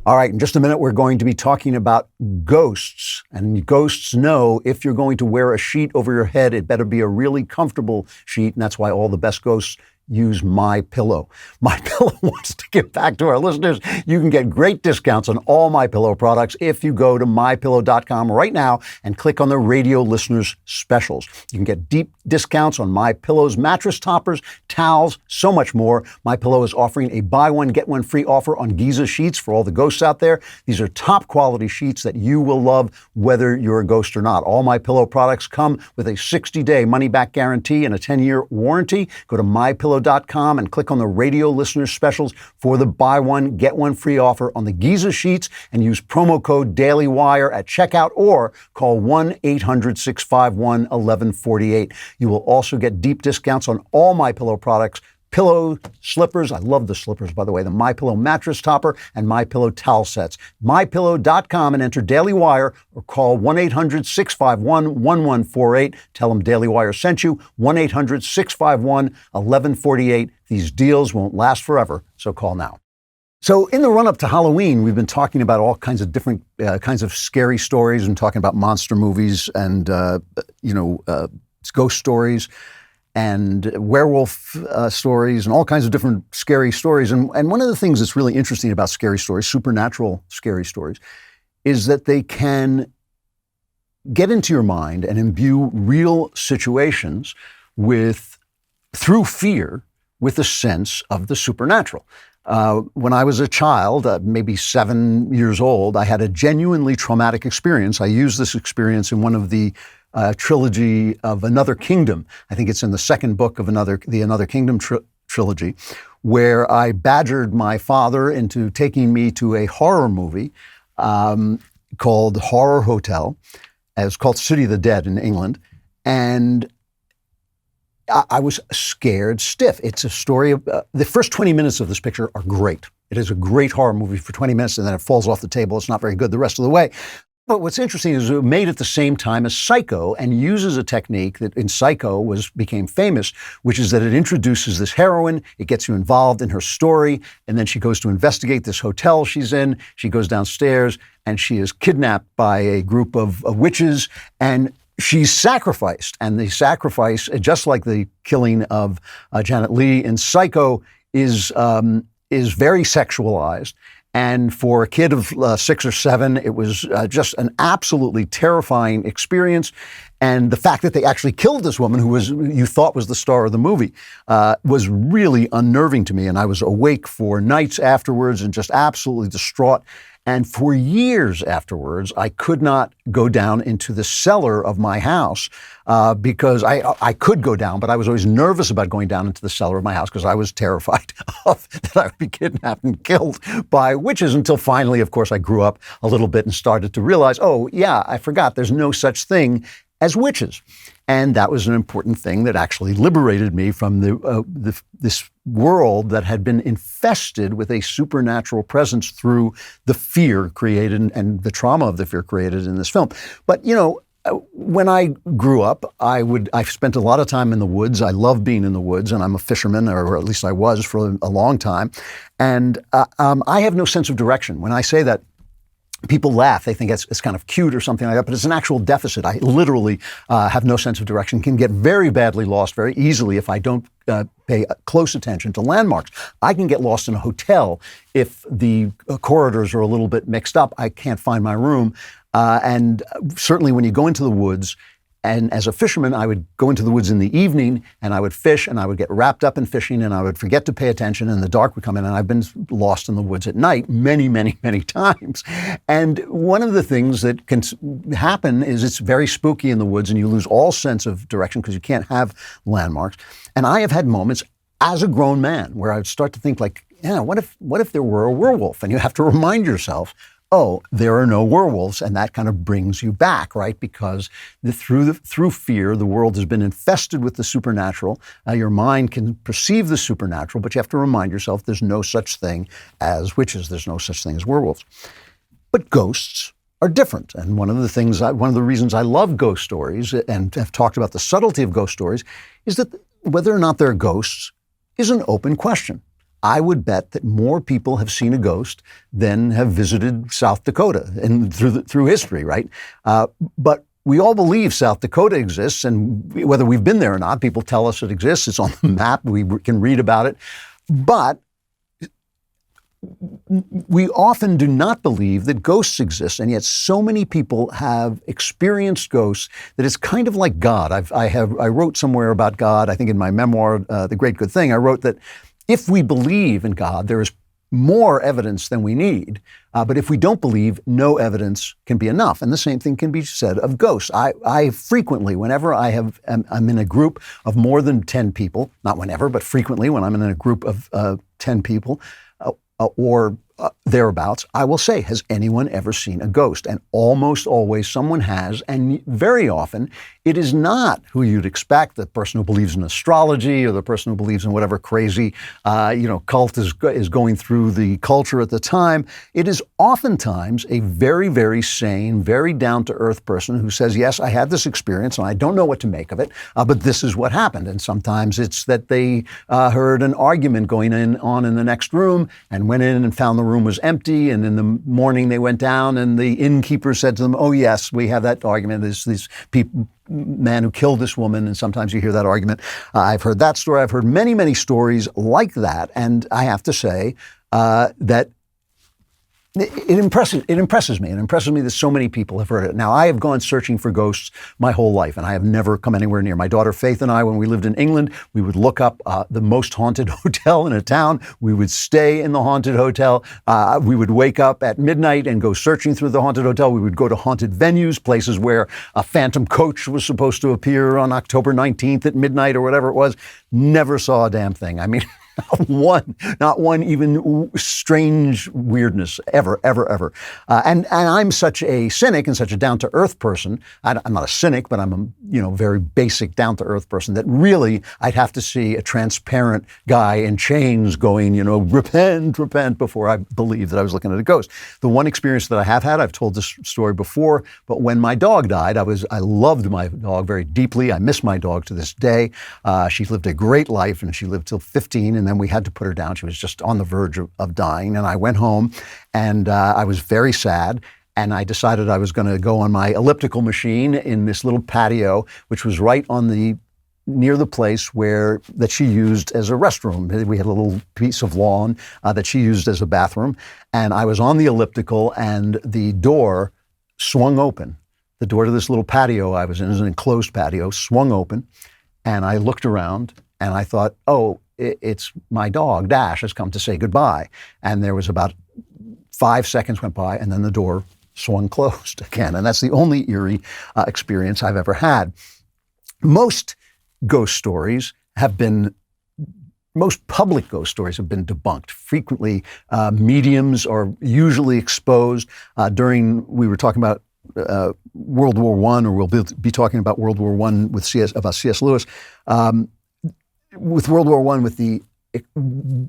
All right, in just a minute, we're going to be talking about ghosts. And ghosts know if you're going to wear a sheet over your head, it better be a really comfortable sheet. And that's why all the best ghosts use MyPillow. MyPillow wants to give back to our listeners. You can get great discounts on all MyPillow products if you go to MyPillow.com right now and click on the radio listeners specials. You can get deep discounts on MyPillow's mattress toppers, towels, so much more. MyPillow is offering a buy one, get one free offer on Giza sheets for all the ghosts out there. These are top quality sheets that you will love whether you're a ghost or not. All MyPillow products come with a 60-day money-back guarantee and a 10-year warranty. Go to MyPillow.com and click on the radio listeners specials for the buy one, get one free offer on the Giza sheets and use promo code DailyWire at checkout or call 1-800-651-1148. You will also get deep discounts on all MyPillow products, pillow, slippers. I love the slippers, by the way, the MyPillow mattress topper and MyPillow towel sets. MyPillow.com and enter Daily Wire or call 1-800-651-1148. Tell them Daily Wire sent you, 1-800-651-1148. These deals won't last forever, so call now. So in the run-up to Halloween, we've been talking about all kinds of different kinds of scary stories and talking about monster movies and, ghost stories and werewolf stories and all kinds of different scary stories. And one of the things that's really interesting about scary stories, supernatural scary stories, is that they can get into your mind and imbue real situations through fear with a sense of the supernatural. When I was a child, maybe 7 years old, I had a genuinely traumatic experience. I used this experience in one of the trilogy of Another Kingdom. I think it's in the second book of the Another Kingdom trilogy, where I badgered my father into taking me to a horror movie called Horror Hotel. It was called City of the Dead in England. And I was scared stiff. It's a story of, the first 20 minutes of this picture are great. It is a great horror movie for 20 minutes and then it falls off the table. It's not very good the rest of the way. But what's interesting is it was made at the same time as Psycho and uses a technique that in Psycho became famous, which is that it introduces this heroine, it gets you involved in her story, and then she goes to investigate this hotel she's in. She goes downstairs and she is kidnapped by a group of witches and she's sacrificed. And the sacrifice, just like the killing of Janet Leigh in Psycho, is very sexualized. And for a kid of 6 or 7, it was just an absolutely terrifying experience. And the fact that they actually killed this woman, who you thought was the star of the movie, was really unnerving to me. And I was awake for nights afterwards and just absolutely distraught. And for years afterwards, I could not go down into the cellar of my house because I could go down, but I was always nervous about going down into the cellar of my house because I was terrified that I would be kidnapped and killed by witches until finally, of course, I grew up a little bit and started to realize, oh, yeah, I forgot there's no such thing as witches. And that was an important thing that actually liberated me from this world that had been infested with a supernatural presence through the fear created and the trauma of the fear created in this film. But, when I grew up, I spent a lot of time in the woods. I love being in the woods, and I'm a fisherman, or at least I was for a long time. And I have no sense of direction. When I say that, people laugh. They think it's kind of cute or something like that, but it's an actual deficit. I literally have no sense of direction, can get very badly lost very easily if I don't pay close attention to landmarks. I can get lost in a hotel if the corridors are a little bit mixed up. I can't find my room. And certainly when you go into the woods And as a fisherman, I would go into the woods in the evening and I would fish and I would get wrapped up in fishing and I would forget to pay attention and the dark would come in and I've been lost in the woods at night many, many, many times. And one of the things that can happen is it's very spooky in the woods and you lose all sense of direction because you can't have landmarks. And I have had moments as a grown man where I would start to think like, yeah, what if there were a werewolf? And you have to remind yourself, oh, there are no werewolves, and that kind of brings you back, right? Because through fear, the world has been infested with the supernatural. Your mind can perceive the supernatural, but you have to remind yourself there's no such thing as witches. There's no such thing as werewolves. But ghosts are different, and one of the reasons I love ghost stories and have talked about the subtlety of ghost stories is that whether or not they're ghosts is an open question. I would bet that more people have seen a ghost than have visited South Dakota and through history, right? But we all believe South Dakota exists, and whether we've been there or not, people tell us it exists. It's on the map. We can read about it. But we often do not believe that ghosts exist, and yet so many people have experienced ghosts that it's kind of like God. I wrote somewhere about God, I think in my memoir, The Great Good Thing, I wrote that if we believe in God, there is more evidence than we need. But if we don't believe, no evidence can be enough. And the same thing can be said of ghosts. I frequently, whenever I'm in a group of more than 10 people, not whenever, but frequently when I'm in a group of 10 people or thereabouts, I will say, has anyone ever seen a ghost? And almost always someone has, and very often it is not who you'd expect, the person who believes in astrology or the person who believes in whatever crazy cult is going through the culture at the time. It is oftentimes a very, very sane, very down-to-earth person who says, yes, I had this experience and I don't know what to make of it, but this is what happened. And sometimes it's that they heard an argument going on in the next room and went in and found the room was empty, and in the morning they went down and the innkeeper said to them, oh yes, we have that argument. There's these people, man who killed this woman, and sometimes you hear that argument. I've heard that story. I've heard many, many stories like that, and I have to say that it impresses me. It impresses me that so many people have heard it. Now, I have gone searching for ghosts my whole life, and I have never come anywhere near. My daughter Faith and I, when we lived in England, we would look up the most haunted hotel in a town. We would stay in the haunted hotel. We would wake up at midnight and go searching through the haunted hotel. We would go to haunted venues, places where a phantom coach was supposed to appear on October 19th at midnight or whatever it was. Never saw a damn thing. I mean, not one even strange weirdness ever. And I'm such a cynic and such a down-to-earth person. I'm not a cynic, but I'm a very basic down-to-earth person that really I'd have to see a transparent guy in chains going, repent before I believe that I was looking at a ghost. The one experience that I have had, I've told this story before, but when my dog died, I loved my dog very deeply. I miss my dog to this day. She lived a great life and she lived till 15, and then we had to put her down. She was just on the verge of dying. And I went home and I was very sad. And I decided I was going to go on my elliptical machine in this little patio, which was right on near the place that she used as a restroom. We had a little piece of lawn that she used as a bathroom. And I was on the elliptical and the door swung open. The door to this little patio I was in, it was an enclosed patio, swung open. And I looked around and I thought, oh, it's my dog, Dash, has come to say goodbye. And there was about 5 seconds went by, and then the door swung closed again. And that's the only eerie experience I've ever had. Most public ghost stories have been debunked. Frequently, mediums are usually exposed. We were talking about World War I, or we'll be talking about World War I with C.S. Lewis. With World War I, with the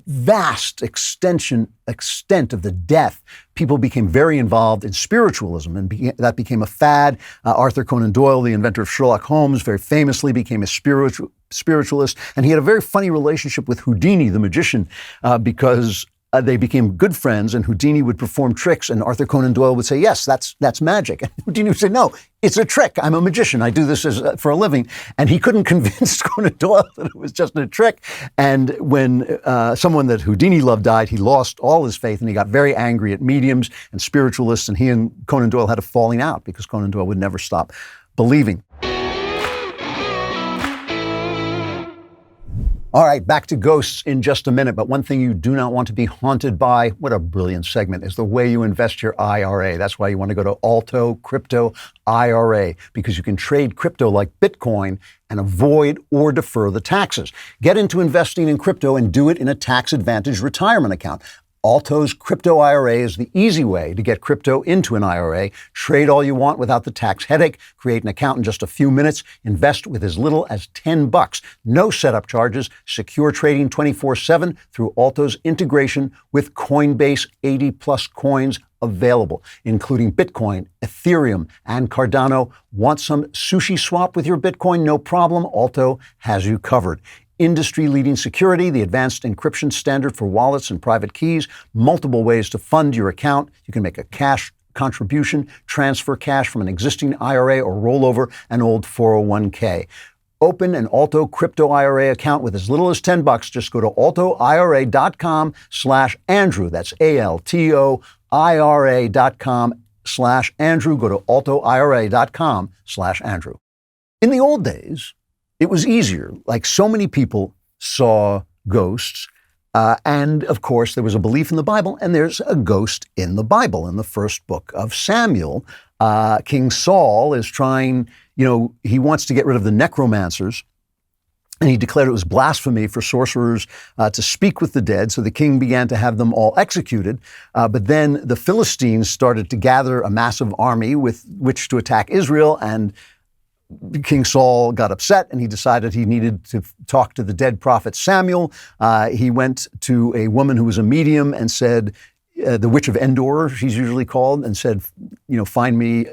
vast extent of the death, people became very involved in spiritualism, and that became a fad. Arthur Conan Doyle, the inventor of Sherlock Holmes, very famously became a spiritualist, and he had a very funny relationship with Houdini, the magician, because they became good friends, and Houdini would perform tricks, and Arthur Conan Doyle would say, yes, that's magic. And Houdini would say, no, it's a trick. I'm a magician. I do this for a living. And he couldn't convince Conan Doyle that it was just a trick. And when someone that Houdini loved died, he lost all his faith, and he got very angry at mediums and spiritualists, and he and Conan Doyle had a falling out because Conan Doyle would never stop believing. All right, back to ghosts in just a minute. But one thing you do not want to be haunted by, what a brilliant segment, is the way you invest your IRA. That's why you want to go to Alto Crypto IRA, because you can trade crypto like Bitcoin and avoid or defer the taxes. Get into investing in crypto and do it in a tax-advantaged retirement account. Alto's Crypto IRA is the easy way to get crypto into an IRA. Trade all you want without the tax headache. Create an account in just a few minutes. Invest with as little as $10. No setup charges. Secure trading 24/7 through Alto's integration with Coinbase. 80+ coins available, including Bitcoin, Ethereum, and Cardano. Want some sushi swap with your Bitcoin? No problem. Alto has you covered. Industry-leading security, the advanced encryption standard for wallets and private keys, multiple ways to fund your account. You can make a cash contribution, transfer cash from an existing IRA, or roll over an old 401k. Open an Alto Crypto IRA account with as little as $10. Just go to altoira.com/Andrew. That's ALTOIRA.com/Andrew. Go to altoira.com/Andrew. In the old days, it was easier. Like, so many people saw ghosts. And of course, there was a belief in the Bible, and there's a ghost in the Bible. In the first book of Samuel, King Saul is trying, he wants to get rid of the necromancers. And he declared it was blasphemy for sorcerers to speak with the dead. So the king began to have them all executed. But then the Philistines started to gather a massive army with which to attack Israel. And King Saul got upset, and he decided he needed to talk to the dead prophet Samuel. He went to a woman who was a medium and said, the witch of Endor, she's usually called, and said, find me,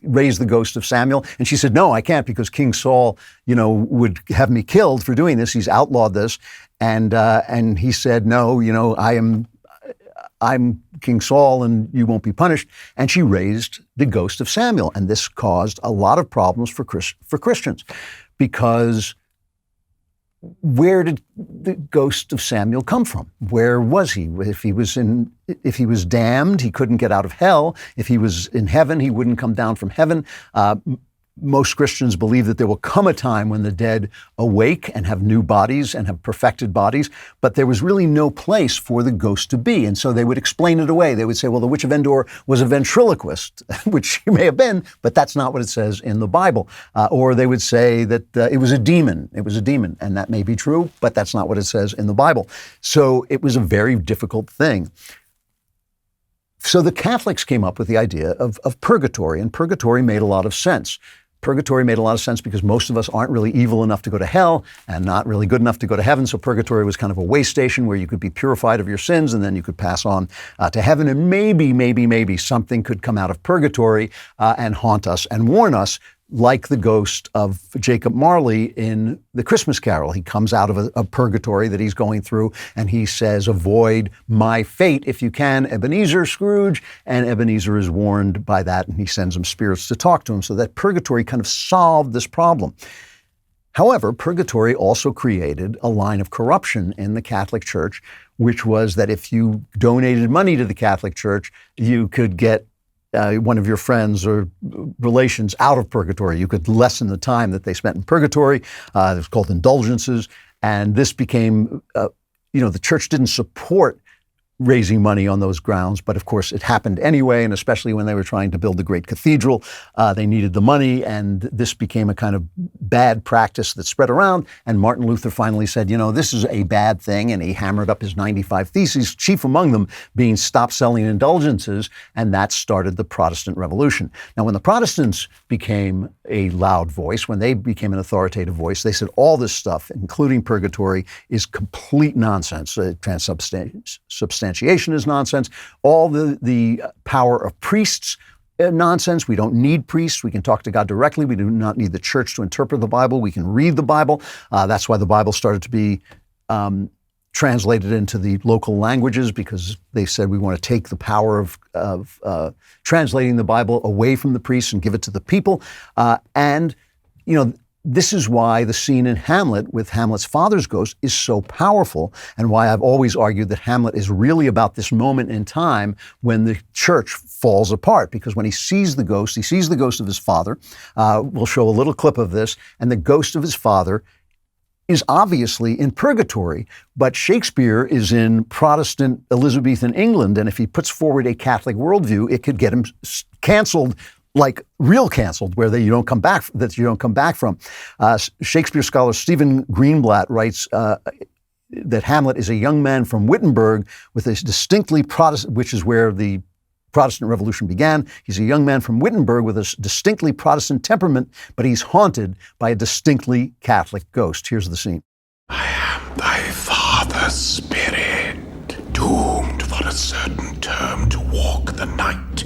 raise the ghost of Samuel. And she said, no, I can't, because King Saul, would have me killed for doing this. He's outlawed this. And he said, no, I'm King Saul, and you won't be punished. And she raised the ghost of Samuel. And this caused a lot of problems for Christians, because where did the ghost of Samuel come from? Where was he? If he was damned, he couldn't get out of hell. If he was in heaven, he wouldn't come down from heaven. Most Christians believe that there will come a time when the dead awake and have new bodies and have perfected bodies, but there was really no place for the ghost to be. And so they would explain it away. They would say, well, the witch of Endor was a ventriloquist, which she may have been, but that's not what it says in the Bible. Or they would say that it was a demon. It was a demon. And that may be true, but that's not what it says in the Bible. So it was a very difficult thing. So the Catholics came up with the idea of purgatory, and purgatory made a lot of sense. Purgatory made a lot of sense because most of us aren't really evil enough to go to hell and not really good enough to go to heaven. So purgatory was kind of a way station where you could be purified of your sins, and then you could pass on to heaven. And maybe something could come out of purgatory and haunt us and warn us, like the ghost of Jacob Marley in The Christmas Carol. He comes out of a purgatory that he's going through, and he says, avoid my fate if you can, Ebenezer Scrooge. And Ebenezer is warned by that, and he sends him spirits to talk to him. So that purgatory kind of solved this problem. However, purgatory also created a line of corruption in the Catholic Church, which was that if you donated money to the Catholic Church, you could get one of your friends or relations out of purgatory. You could lessen the time that they spent in purgatory. It was called indulgences. And this became, the church didn't support raising money on those grounds. But of course, it happened anyway. And especially when they were trying to build the great cathedral, they needed the money. And this became a kind of bad practice that spread around. And Martin Luther finally said, this is a bad thing. And he hammered up his 95 Theses, chief among them being stop selling indulgences. And that started the Protestant Revolution. Now, when the Protestants became a loud voice, when they became an authoritative voice, they said all this stuff, including purgatory, is complete nonsense. Transubstantiation is nonsense. All the power of priests, nonsense. We don't need priests. We can talk to God directly. We do not need the church to interpret the Bible. We can read the Bible. That's why the Bible started to be translated into the local languages, because they said we want to take the power of translating the Bible away from the priests and give it to the people. This is why the scene in Hamlet with Hamlet's father's ghost is so powerful, and why I've always argued that Hamlet is really about this moment in time when the church falls apart. Because when he sees the ghost of his father. We'll show a little clip of this, and the ghost of his father is obviously in purgatory, but Shakespeare is in Protestant Elizabethan England, and if he puts forward a Catholic worldview, it could get him canceled, like real canceled, where you don't come back from. Shakespeare scholar Stephen Greenblatt writes that Hamlet is a young man from Wittenberg with a distinctly Protestant, which is where the Protestant Revolution began. He's a young man from Wittenberg with a distinctly Protestant temperament, but he's haunted by a distinctly Catholic ghost. Here's the scene. I am thy father's spirit, doomed for a certain term to walk the night,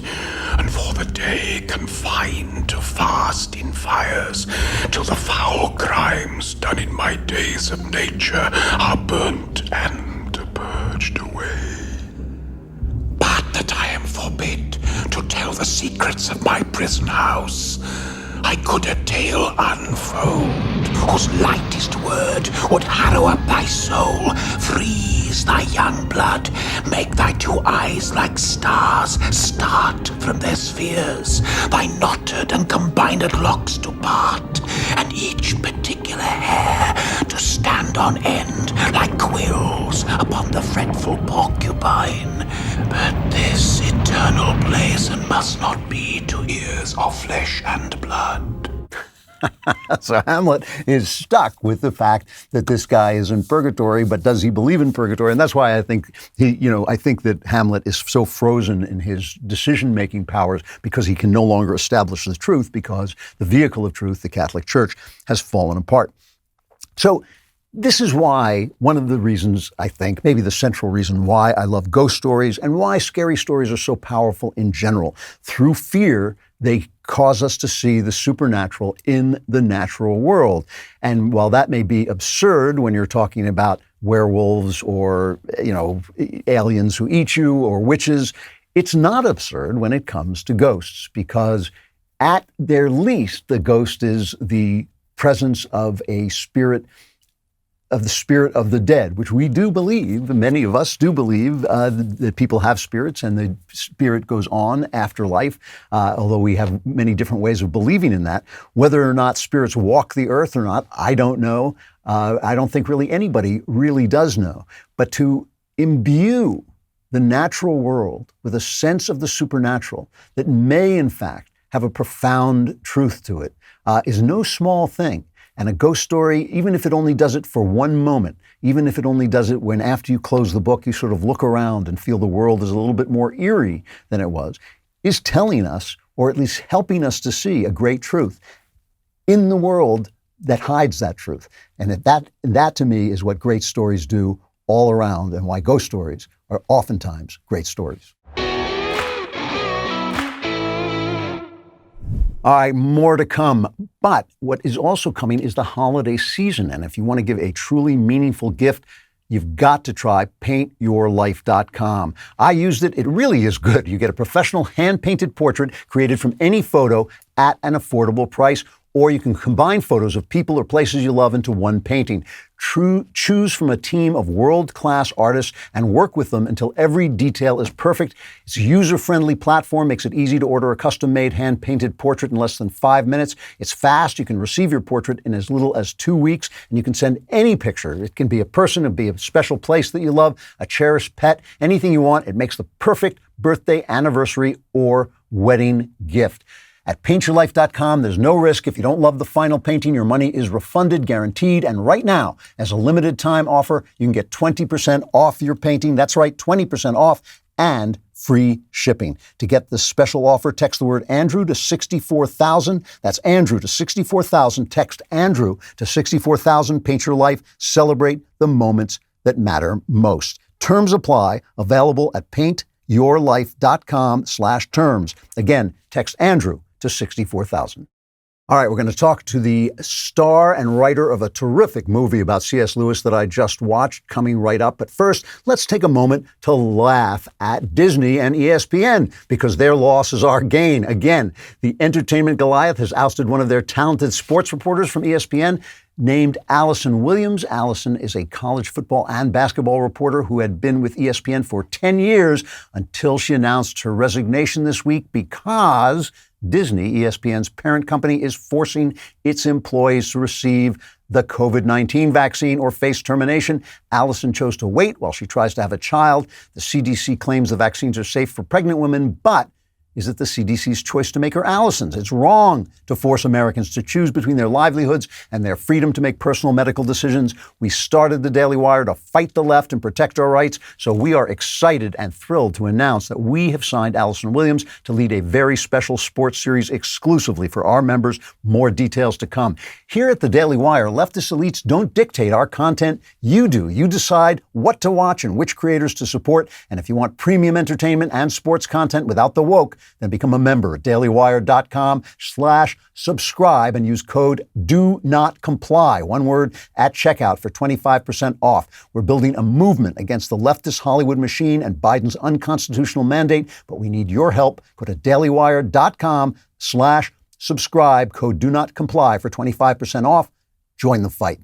and for the day confined to fast in fires, till the foul crimes done in my days of nature are burnt and purged away. But that I am forbid to tell the secrets of my prison house, I could a tale unfold, whose lightest word would harrow up thy soul, freeze thy young blood, make thy two eyes like stars start from their spheres, thy knotted and combined locks to part, and each particular hair to stand on end like quills upon the fretful porcupine. But this eternal blazon must not be to ears of flesh and blood. So Hamlet is stuck with the fact that this guy is in purgatory, but does he believe in purgatory? And that's why I think I think that Hamlet is so frozen in his decision-making powers, because he can no longer establish the truth, because the vehicle of truth, the Catholic Church, has fallen apart. So this is why, one of the reasons, I think, maybe the central reason why I love ghost stories and why scary stories are so powerful in general. Through fear, they cause us to see the supernatural in the natural world. And while that may be absurd when you're talking about werewolves or, aliens who eat you or witches, it's not absurd when it comes to ghosts, because at their least, the ghost is the presence of a spirit, of the spirit of the dead, which we do believe, many of us do believe, that people have spirits and the spirit goes on after life, although we have many different ways of believing in that. Whether or not spirits walk the earth or not, I don't know. I don't think really anybody really does know. But to imbue the natural world with a sense of the supernatural that may, in fact, have a profound truth to it, is no small thing. And a ghost story, even if it only does it for one moment, even if it only does it when after you close the book, you sort of look around and feel the world is a little bit more eerie than it was, is telling us, or at least helping us to see a great truth in the world that hides that truth. And that to me is what great stories do all around, and why ghost stories are oftentimes great stories. All right, more to come. But what is also coming is the holiday season. And if you want to give a truly meaningful gift, you've got to try paintyourlife.com. I used it. It really is good. You get a professional hand-painted portrait created from any photo at an affordable price, or you can combine photos of people or places you love into one painting. Choose from a team of world-class artists and work with them until every detail is perfect. It's a user-friendly platform, makes it easy to order a custom-made hand-painted portrait in less than 5 minutes. It's fast. You can receive your portrait in as little as 2 weeks, and you can send any picture. It can be a person, it can be a special place that you love, a cherished pet, anything you want. It makes the perfect birthday, anniversary, or wedding gift. At paintyourlife.com, there's no risk. If you don't love the final painting, your money is refunded, guaranteed. And right now, as a limited time offer, you can get 20% off your painting. That's right, 20% off and free shipping. To get this special offer, text the word Andrew to 64,000. That's Andrew to 64,000. Text Andrew to 64,000. Paint your life. Celebrate the moments that matter most. Terms apply. Available at paintyourlife.com/terms. Again, text Andrew to 64,000. All right, we're going to talk to the star and writer of a terrific movie about C.S. Lewis that I just watched, coming right up. But first, let's take a moment to laugh at Disney and ESPN, because their loss is our gain. Again, the entertainment Goliath has ousted one of their talented sports reporters from ESPN, named Allison Williams. Allison is a college football and basketball reporter who had been with ESPN for 10 years until she announced her resignation this week because Disney, ESPN's parent company, is forcing its employees to receive the COVID-19 vaccine or face termination. Allison chose to wait while she tries to have a child. The CDC claims the vaccines are safe for pregnant women, but is it the CDC's choice to make her Allison's? It's wrong to force Americans to choose between their livelihoods and their freedom to make personal medical decisions. We started the Daily Wire to fight the left and protect our rights, so we are excited and thrilled to announce that we have signed Allison Williams to lead a very special sports series exclusively for our members. More details to come. Here at the Daily Wire, leftist elites don't dictate our content. You do. You decide what to watch and which creators to support. And if you want premium entertainment and sports content without the woke, then become a member at dailywire.com/subscribe and use code DO NOT COMPLY, one word, at checkout for 25% off. We're building a movement against the leftist Hollywood machine and Biden's unconstitutional mandate, but we need your help. Go to dailywire.com/subscribe, code DO NOT COMPLY for 25% off. Join the fight.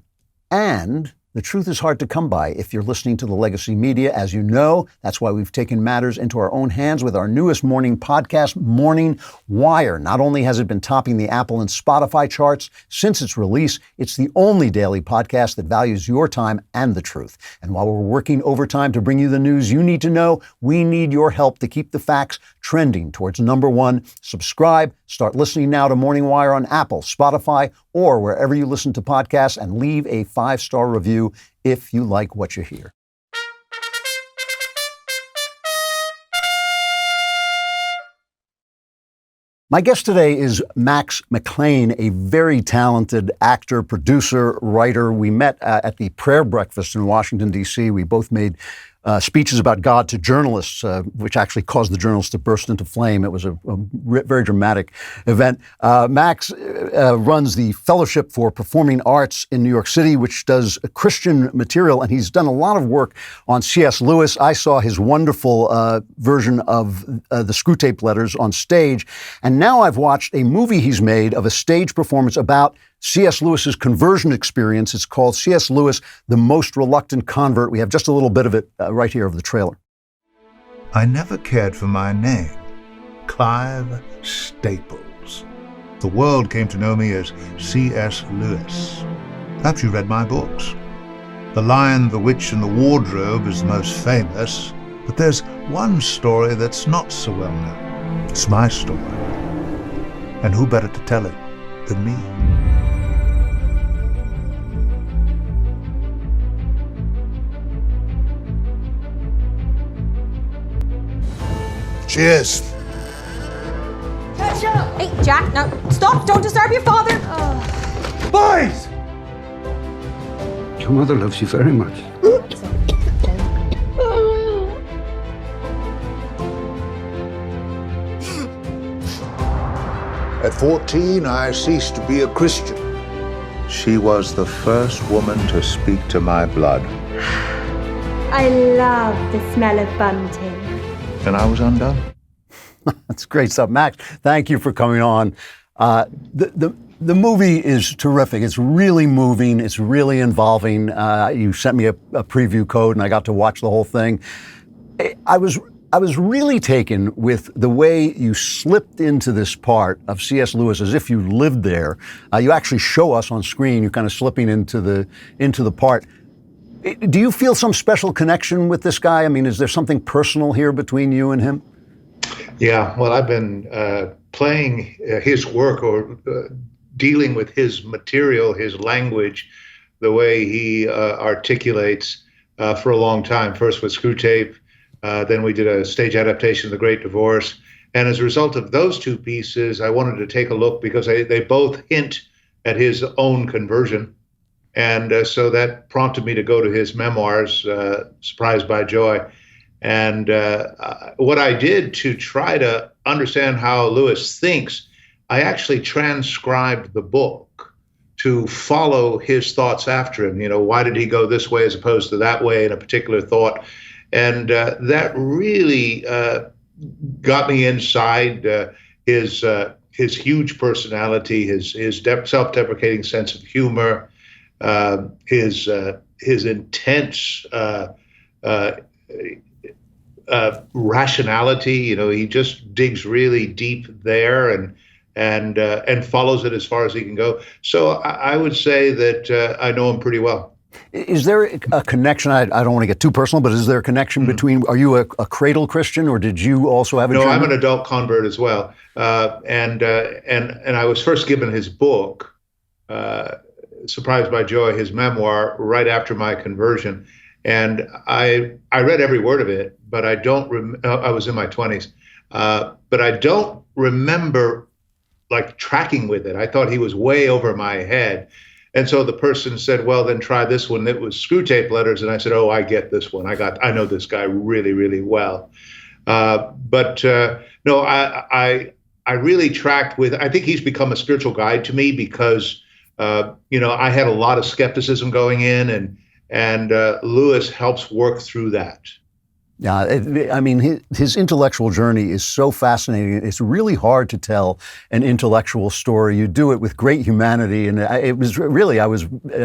And the truth is hard to come by if you're listening to the legacy media. As you know, that's why we've taken matters into our own hands with our newest morning podcast, Morning Wire. Not only has it been topping the Apple and Spotify charts since its release, it's the only daily podcast that values your time and the truth. And while we're working overtime to bring you the news you need to know, we need your help to keep the facts trending towards number one. Subscribe. Start listening now to Morning Wire on Apple, Spotify, or wherever you listen to podcasts, and leave a 5-star review if you like what you hear. My guest today is Max McLean, a very talented actor, producer, writer. We met at the prayer breakfast in Washington, D.C. We both made speeches about God to journalists, which actually caused the journalists to burst into flame. It was a very dramatic event. Max runs the Fellowship for Performing Arts in New York City, which does Christian material, and he's done a lot of work on C.S. Lewis. I saw his wonderful version of the Screwtape Letters on stage, and now I've watched a movie he's made of a stage performance about C.S. Lewis's conversion experience. It's called C.S. Lewis, The Most Reluctant Convert. We have just a little bit of it right here of the trailer. I never cared for my name, Clive Staples. The world came to know me as C.S. Lewis. Perhaps you read my books. The Lion, the Witch, and the Wardrobe is the most famous, but there's one story that's not so well known. It's my story. And who better to tell it than me? Cheers. Hey, Jack, no, stop. Don't disturb your father. Boys! Your mother loves you very much. At 14, I ceased to be a Christian. She was the first woman to speak to my blood. I love the smell of bunting. And I was undone. That's great stuff. Max, thank you for coming on. The movie is terrific. It's really moving. It's really involving. You sent me a preview code, and I got to watch the whole thing. I was really taken with the way you slipped into this part of C.S. Lewis as if you lived there. You actually show us on screen. You're kind of slipping into the part. Do you feel some special connection with this guy? I mean, is there something personal here between you and him? Yeah, well, I've been playing his work or dealing with his material, his language, the way he articulates for a long time. First with Screwtape, then we did a stage adaptation of The Great Divorce. And as a result of those two pieces, I wanted to take a look because they both hint at his own conversion. And so that prompted me to go to his memoirs, Surprised by Joy. And what I did to try to understand how Lewis thinks, I actually transcribed the book to follow his thoughts after him. You know, why did he go this way as opposed to that way in a particular thought? And that really got me inside his huge personality, his self-deprecating sense of humor, his intense rationality. You know, he just digs really deep there, and and follows it as far as he can go. So I would say that I know him pretty well. Is there a connection? I don't want to get too personal, but is there a connection between? Are you a cradle Christian, or did you also have a journey? No, I'm an adult convert as well, and I was first given his book, Surprised by Joy, his memoir, right after my conversion, and I read every word of it, but I don't. I was in my 20s, but I don't remember like tracking with it. I thought he was way over my head. And so the person said, well, then try this one. It was Screw Tape Letters. And I said, oh, I get this one. I know this guy really, really well. But no, I really tracked with, I think he's become a spiritual guide to me because, I had a lot of skepticism going in and Lewis helps work through that. Yeah, I mean, his intellectual journey is so fascinating. It's really hard to tell an intellectual story. You do it with great humanity, and it was really, I was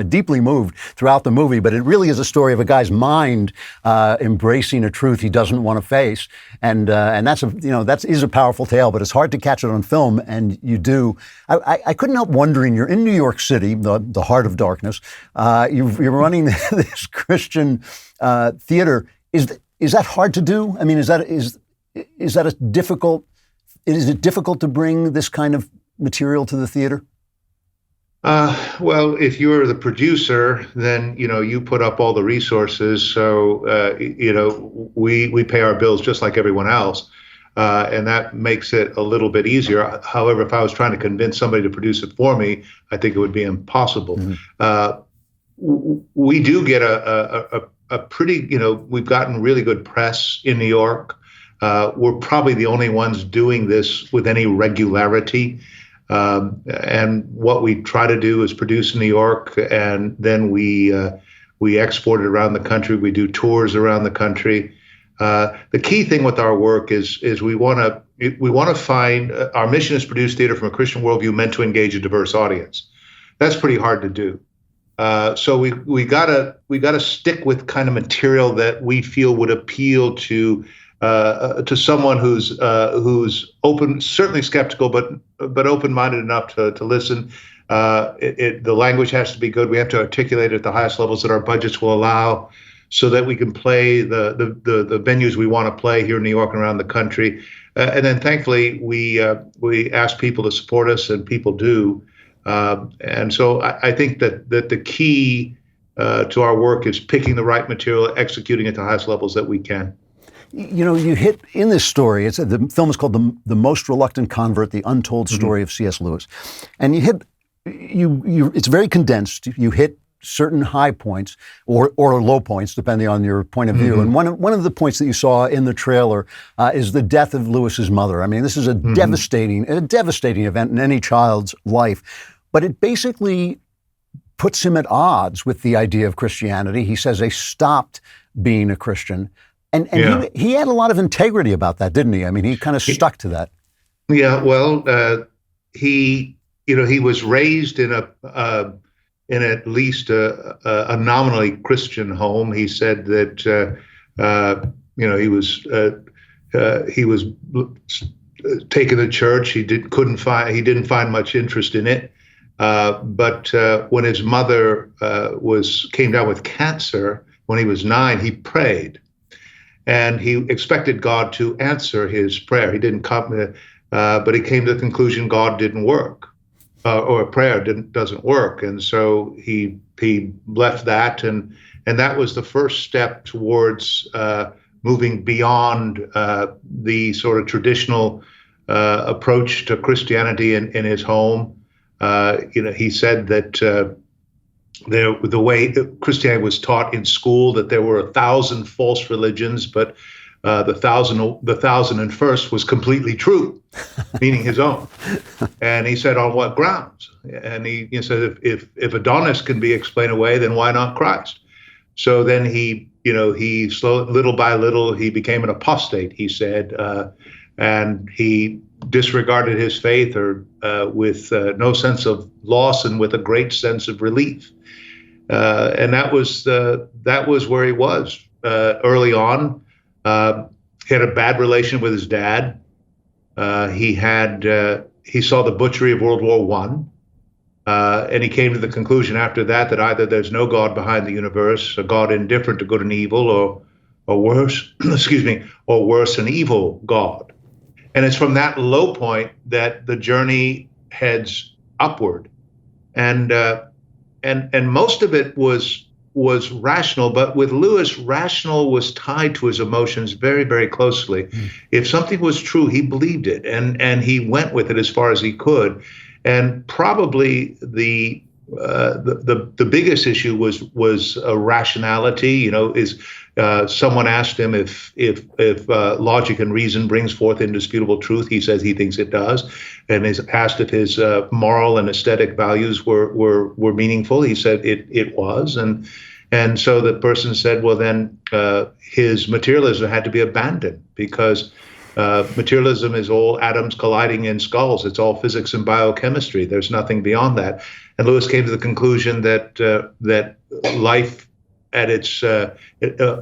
deeply moved throughout the movie, but it really is a story of a guy's mind embracing a truth he doesn't want to face, and that's that is a powerful tale, but it's hard to catch it on film, and you do. I couldn't help wondering, you're in New York City, the heart of darkness. You're running this Christian theater. Is that hard to do? I mean, is it difficult to bring this kind of material to the theater? Well, if you're the producer, then, you put up all the resources. So, we pay our bills just like everyone else. And that makes it a little bit easier. However, if I was trying to convince somebody to produce it for me, I think it would be impossible. Mm-hmm. We do get a pretty, we've gotten really good press in New York. We're probably the only ones doing this with any regularity. And what we try to do is produce in New York, and then we export it around the country. We do tours around the country. The key thing with our work is we want to find, our mission is produce theater from a Christian worldview meant to engage a diverse audience. That's pretty hard to do. So we gotta stick with kind of material that we feel would appeal to someone who's open, certainly skeptical, but open-minded enough to listen. The language has to be good. We have to articulate it at the highest levels that our budgets will allow, so that we can play the venues we want to play here in New York and around the country. And then thankfully we ask people to support us, and people do. And so I think that the key to our work is picking the right material, executing at the highest levels that we can. You hit in this story, the film is called The Most Reluctant Convert, The Untold Story of C.S. Lewis. And it's very condensed. You hit certain high points or low points, depending on your point of view. And one of the points that you saw in the trailer is the death of Lewis's mother. I mean, this is a devastating event in any child's life. But it basically puts him at odds with the idea of Christianity. He says they stopped being a Christian. And he had a lot of integrity about that, didn't he? I mean, he kind of stuck to that. Yeah, well, he was raised in at least a nominally Christian home. He said that, he was taken to church. He didn't find much interest in it. But when his mother came down with cancer when he was 9, he prayed, and he expected God to answer his prayer. He didn't come, but he came to the conclusion God didn't work, or a prayer doesn't work, and so he left that, and that was the first step towards moving beyond the sort of traditional approach to Christianity in his home. He said that the way Christianity was taught in school, that there were 1,000 false religions, but the 1,001st was completely true, meaning his own. And he said, on what grounds? And he said, if Adonis can be explained away, then why not Christ? So then he slowly, little by little, he became an apostate, he said, and he disregarded his faith with no sense of loss and with a great sense of relief. And that was where he was early on. He had a bad relation with his dad. He he saw the butchery of World War I, and he came to the conclusion after that that either there's no God behind the universe, a God indifferent to good and evil, or worse, excuse me, or worse, an evil God. And it's from that low point that the journey heads upward, and most of it was rational, but with Lewis, rational was tied to his emotions very, very closely. If something was true, he believed it, and he went with it as far as he could. And probably the biggest issue was rationality. Someone asked him if logic and reason brings forth indisputable truth. He says he thinks it does, and is asked if his moral and aesthetic values were meaningful. He said it was, and so the person said, well, then his materialism had to be abandoned, because materialism is all atoms colliding in skulls. It's all physics and biochemistry. There's nothing beyond that. And Lewis came to the conclusion that life at its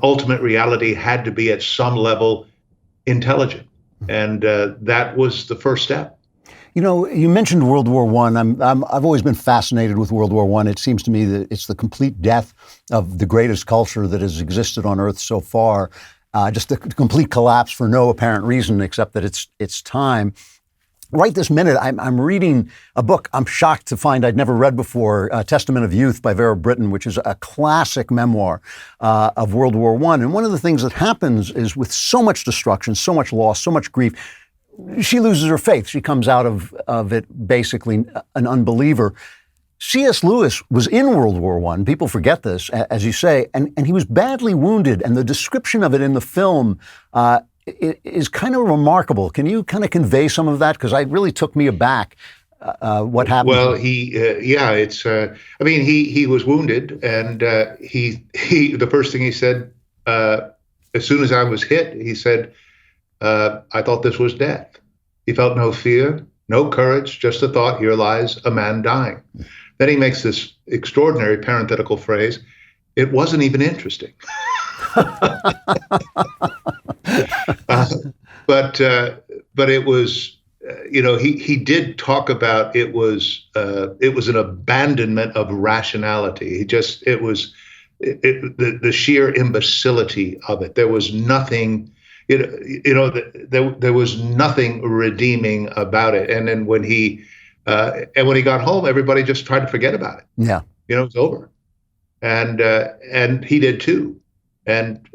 ultimate reality had to be at some level intelligent. And that was the first step. You mentioned World War I. I've always been fascinated with World War I. It seems to me that it's the complete death of the greatest culture that has existed on Earth so far. Just a complete collapse for no apparent reason except that it's time. Right this minute, I'm reading a book I'm shocked to find I'd never read before, Testament of Youth by Vera, which is a classic memoir of World War I. And one of the things that happens is, with so much destruction, so much loss, so much grief, she loses her faith. She comes out of it basically an unbeliever. C.S. Lewis was in World War I. People forget this, as you say, and he was badly wounded. And the description of it in the film is kind of remarkable. Can you kind of convey some of that? Because it really took me aback what happened. Well, he was wounded, and the first thing he said, as soon as I was hit, he said, I thought this was death. He felt no fear, no courage, just the thought, here lies a man dying. Then he makes this extraordinary parenthetical phrase, it wasn't even interesting. But it was, he did talk about it was an abandonment of rationality. It was the sheer imbecility of it. There was nothing, there was nothing redeeming about it. And then when he got home, everybody just tried to forget about it. Yeah, it's over, and he did too. And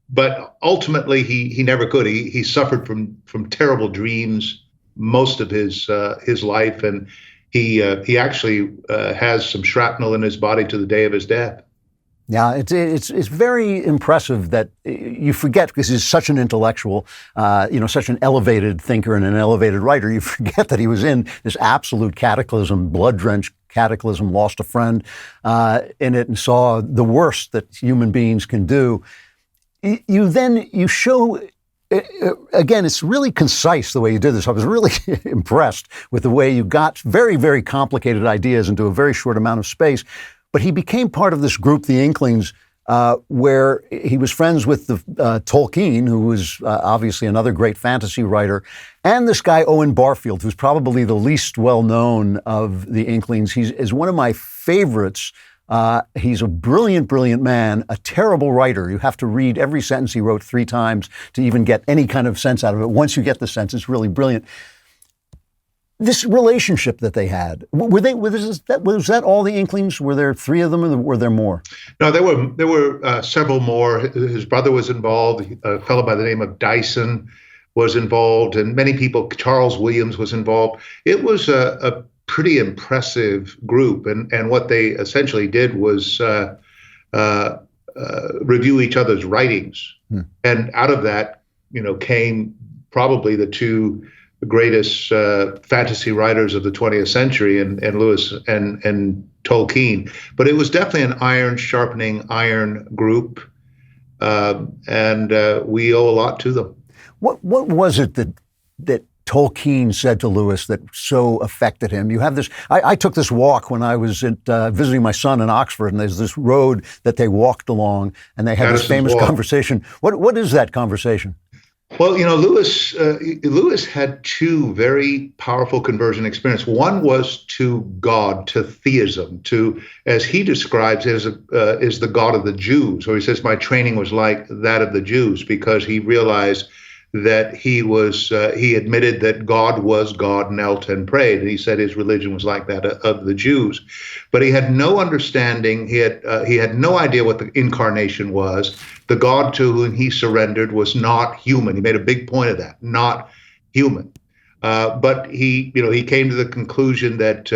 but ultimately, he never could. He suffered from terrible dreams most of his life, and he actually has some shrapnel in his body to the day of his death. Yeah, it's very impressive that you forget, because he's such an intellectual, such an elevated thinker and an elevated writer. You forget that he was in this absolute cataclysm, blood-drenched cataclysm, lost a friend in it, and saw the worst that human beings can do. You show, again, it's really concise the way you did this. I was really impressed with the way you got very, very complicated ideas into a very short amount of space. But he became part of this group, the Inklings, where he was friends with Tolkien, who was obviously another great fantasy writer, and this guy, Owen Barfield, who's probably the least well-known of the Inklings. He is one of my favorites. He's a brilliant, brilliant man, a terrible writer. You have to read every sentence he wrote 3 times to even get any kind of sense out of it. Once you get the sense, it's really brilliant. This relationship that they had, was that all the Inklings? Were there 3 of them, or were there more? No, there were several more. His brother was involved. A fellow by the name of Dyson was involved, and many people. Charles Williams was involved. It was a pretty impressive group, and what they essentially did was review each other's writings, and out of that, came probably the 2 greatest fantasy writers of the 20th century, and Lewis and Tolkien. But it was definitely an iron sharpening iron group, and we owe a lot to them. What was it that Tolkien said to Lewis that so affected him? You have this. I took this walk when I was visiting my son in Oxford, and there's this road that they walked along, and they had this famous conversation. What is that conversation? Well, Lewis had two very powerful conversion experiences. One was to God, to theism, to, as he describes, is the God of the Jews. Or he says, my training was like that of the Jews, because he realized that he admitted that God was God, knelt and prayed. And he said his religion was like that of the Jews. But he had no understanding. He had no idea what the incarnation was. The God to whom he surrendered was not human. He made a big point of that, not human. But he came to the conclusion that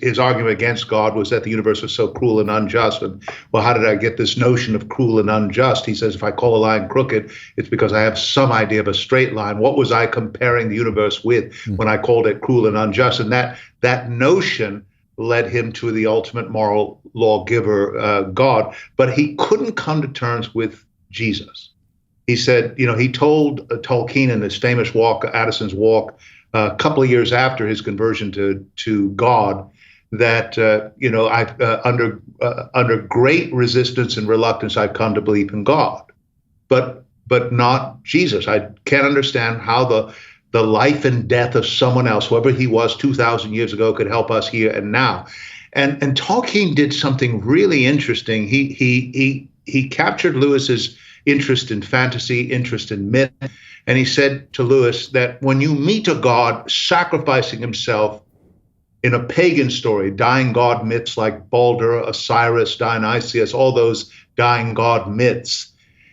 his argument against God was that the universe was so cruel and unjust. And, well, how did I get this notion of cruel and unjust? He says, if I call a line crooked, it's because I have some idea of a straight line. What was I comparing the universe with when I called it cruel and unjust? And that notion led him to the ultimate moral lawgiver, God. But he couldn't come to terms with Jesus. He said, he told Tolkien in his famous walk, Addison's Walk, a couple of years after his conversion to God, that I've under great resistance and reluctance, I've come to believe in God, but not Jesus. I can't understand how the life and death of someone else, whoever he was 2,000 years ago, could help us here and now. And Tolkien did something really interesting. He captured Lewis's interest in fantasy, interest in myth. And he said to Lewis that when you meet a god sacrificing himself in a pagan story, dying god myths like Balder, Osiris, Dionysius, all those dying god myths,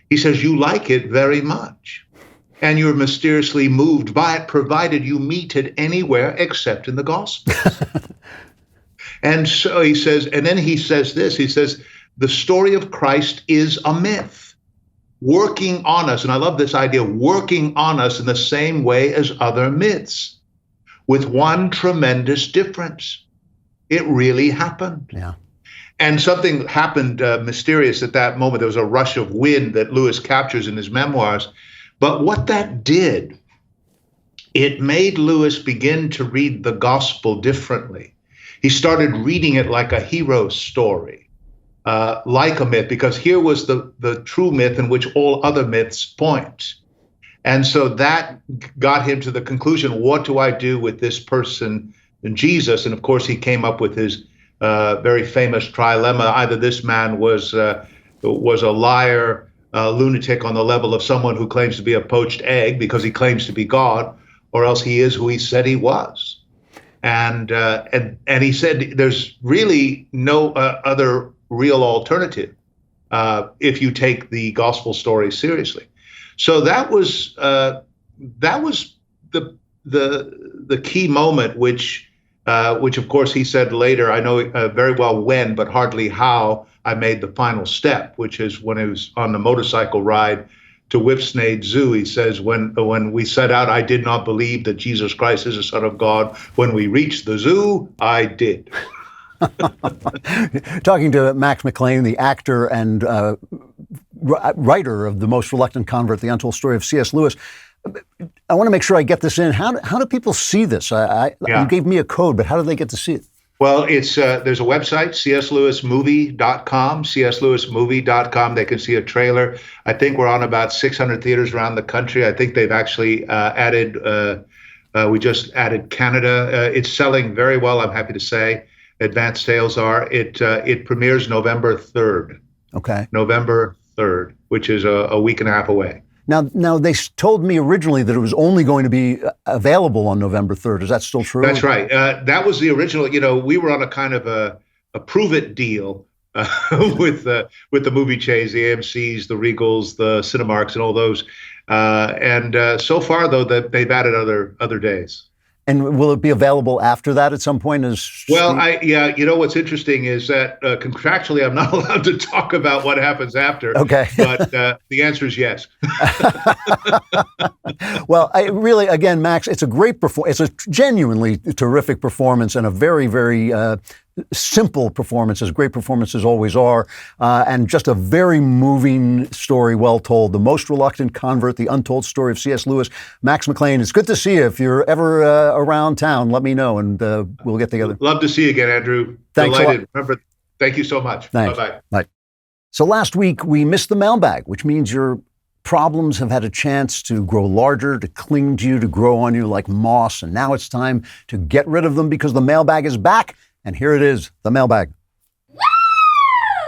he says you like it very much. And you're mysteriously moved by it, provided you meet it anywhere except in the Gospels. And so he says, and then he says this, he says, the story of Christ is a myth, working on us, and I love this idea, working on us in the same way as other myths, with one tremendous difference. It really happened. Yeah. And something happened mysterious at that moment. There was a rush of wind that Lewis captures in his memoirs. But what that did, it made Lewis begin to read the gospel differently. He started reading it like a hero story. Like a myth, because here was the true myth in which all other myths point. And so that got him to the conclusion, what do I do with this person, Jesus? And of course, he came up with his very famous trilemma. Either this man was a liar, a lunatic on the level of someone who claims to be a poached egg because he claims to be God, or else he is who he said he was. And he said there's really no other real alternative if you take the gospel story seriously. So that was the key moment, which of course he said later, I know very well when, but hardly how I made the final step, which is when he was on the motorcycle ride to Whipsnade Zoo. He says, when we set out, I did not believe that Jesus Christ is the Son of God. When we reached the zoo, I did. Talking to Max McLean, the actor and writer of The Most Reluctant Convert, The Untold Story of C.S. Lewis. I want to make sure I get this in. How do people see this? You gave me a code, but how do they get to see it? Well, it's there's a website, cslewismovie.com, cslewismovie.com. They can see a trailer. I think we're on about 600 theaters around the country. I think they've actually we just added Canada. It's selling very well, I'm happy to say. Advanced sales are. It premieres November 3rd. Okay. November 3rd, which is a week and a half away. Now they told me originally that it was only going to be available on November 3rd. Is that still true? That's right. That was the original. We were on a kind of a prove-it deal with the movie chains, the AMCs, the Regals, the Cinemarks, and all those. And so far, though, that they've added other days. And will it be available after that at some point? Well, what's interesting is that contractually, I'm not allowed to talk about what happens after. Okay. But the answer is yes. Well, again, Max, it's a great performance. It's a genuinely terrific performance and a very, very simple performance, as great performances always are, and just a very moving story, well told. The Most Reluctant Convert, The Untold Story of C.S. Lewis. Max McLean, it's good to see you. If you're ever around town, let me know, and we'll get together. Love to see you again, Andrew. Thanks Delighted. a lot. Remember, thank you so much. Thanks. Bye-bye. Bye. So last week we missed the mailbag, which means your problems have had a chance to grow larger, to cling to you, to grow on you like moss. And now it's time to get rid of them because the mailbag is back. And here it is, the mailbag.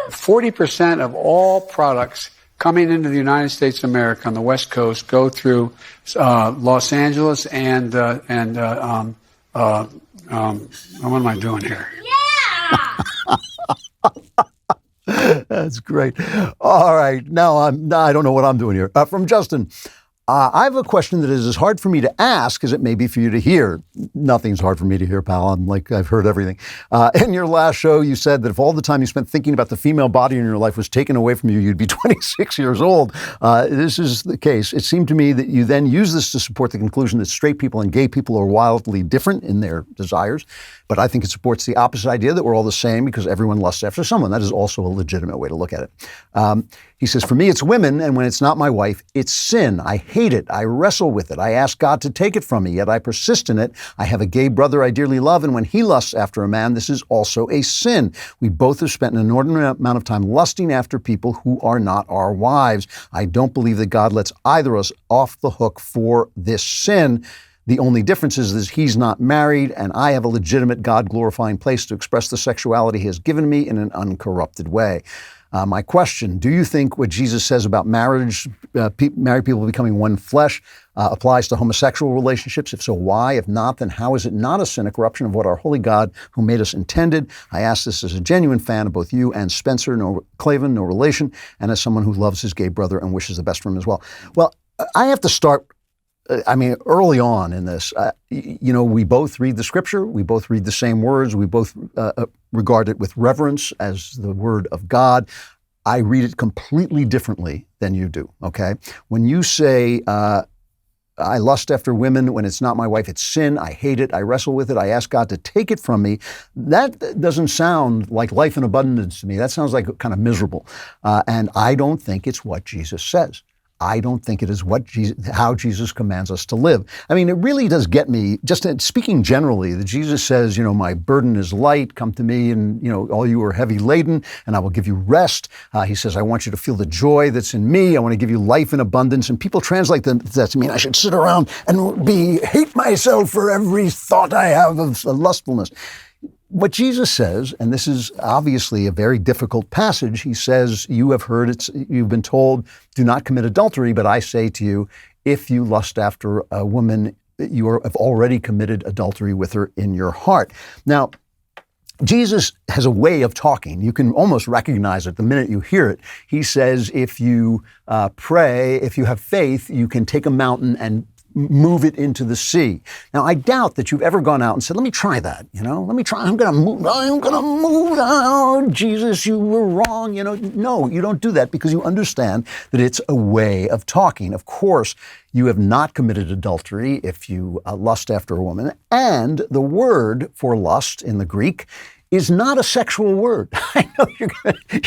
40% of all products coming into the United States of America on the West Coast go through Los Angeles and what am I doing here? That's great. All right. Now I don't know what I'm doing here. From Justin. I have a question that is as hard for me to ask as it may be for you to hear. Nothing's hard for me to hear, pal. I've heard everything. In your last show, you said that if all the time you spent thinking about the female body in your life was taken away from you, you'd be 26 years old. This is the case. It seemed to me that you then use this to support the conclusion that straight people and gay people are wildly different in their desires. But I think it supports the opposite idea that we're all the same because everyone lusts after someone. That is also a legitimate way to look at it. He says, for me, it's women, and when it's not my wife, it's sin. I hate it. I wrestle with it. I ask God to take it from me, yet I persist in it. I have a gay brother I dearly love, and when he lusts after a man, this is also a sin. We both have spent an inordinate amount of time lusting after people who are not our wives. I don't believe that God lets either of us off the hook for this sin. The only difference is he's not married, and I have a legitimate God-glorifying place to express the sexuality he has given me in an uncorrupted way. My question, do you think what Jesus says about marriage, married people becoming one flesh, applies to homosexual relationships? If so, why? If not, then how is it not a sin, a corruption of what our holy God who made us intended? I ask this as a genuine fan of both you and Spencer, no Klavan, no relation, and as someone who loves his gay brother and wishes the best for him as well. Well, I have to start early on in this, we both read the scripture. We both read the same words. We both regard it with reverence as the word of God. I read it completely differently than you do, okay? When you say, I lust after women, when it's not my wife, it's sin. I hate it. I wrestle with it. I ask God to take it from me. That doesn't sound like life in abundance to me. That sounds like kind of miserable. And I don't think it's what Jesus says. I don't think it is how Jesus commands us to live. I mean, it really does get me, just speaking generally, that Jesus says, my burden is light, come to me, and, all you are heavy laden, and I will give you rest. He says, I want you to feel the joy that's in me. I want to give you life in abundance. And people translate that to mean I should sit around and hate myself for every thought I have of lustfulness. What Jesus says, and this is obviously a very difficult passage, he says, you have heard it, you've been told, do not commit adultery, but I say to you, if you lust after a woman, you have already committed adultery with her in your heart. Now, Jesus has a way of talking. You can almost recognize it the minute you hear it. He says, if you pray, if you have faith, you can take a mountain and move it into the sea. Now, I doubt that you've ever gone out and said, let me try that, let me try, I'm going to move, oh, Jesus, you were wrong, No, you don't do that because you understand that it's a way of talking. Of course, you have not committed adultery if you lust after a woman, and the word for lust in the Greek is not a sexual word. I know you're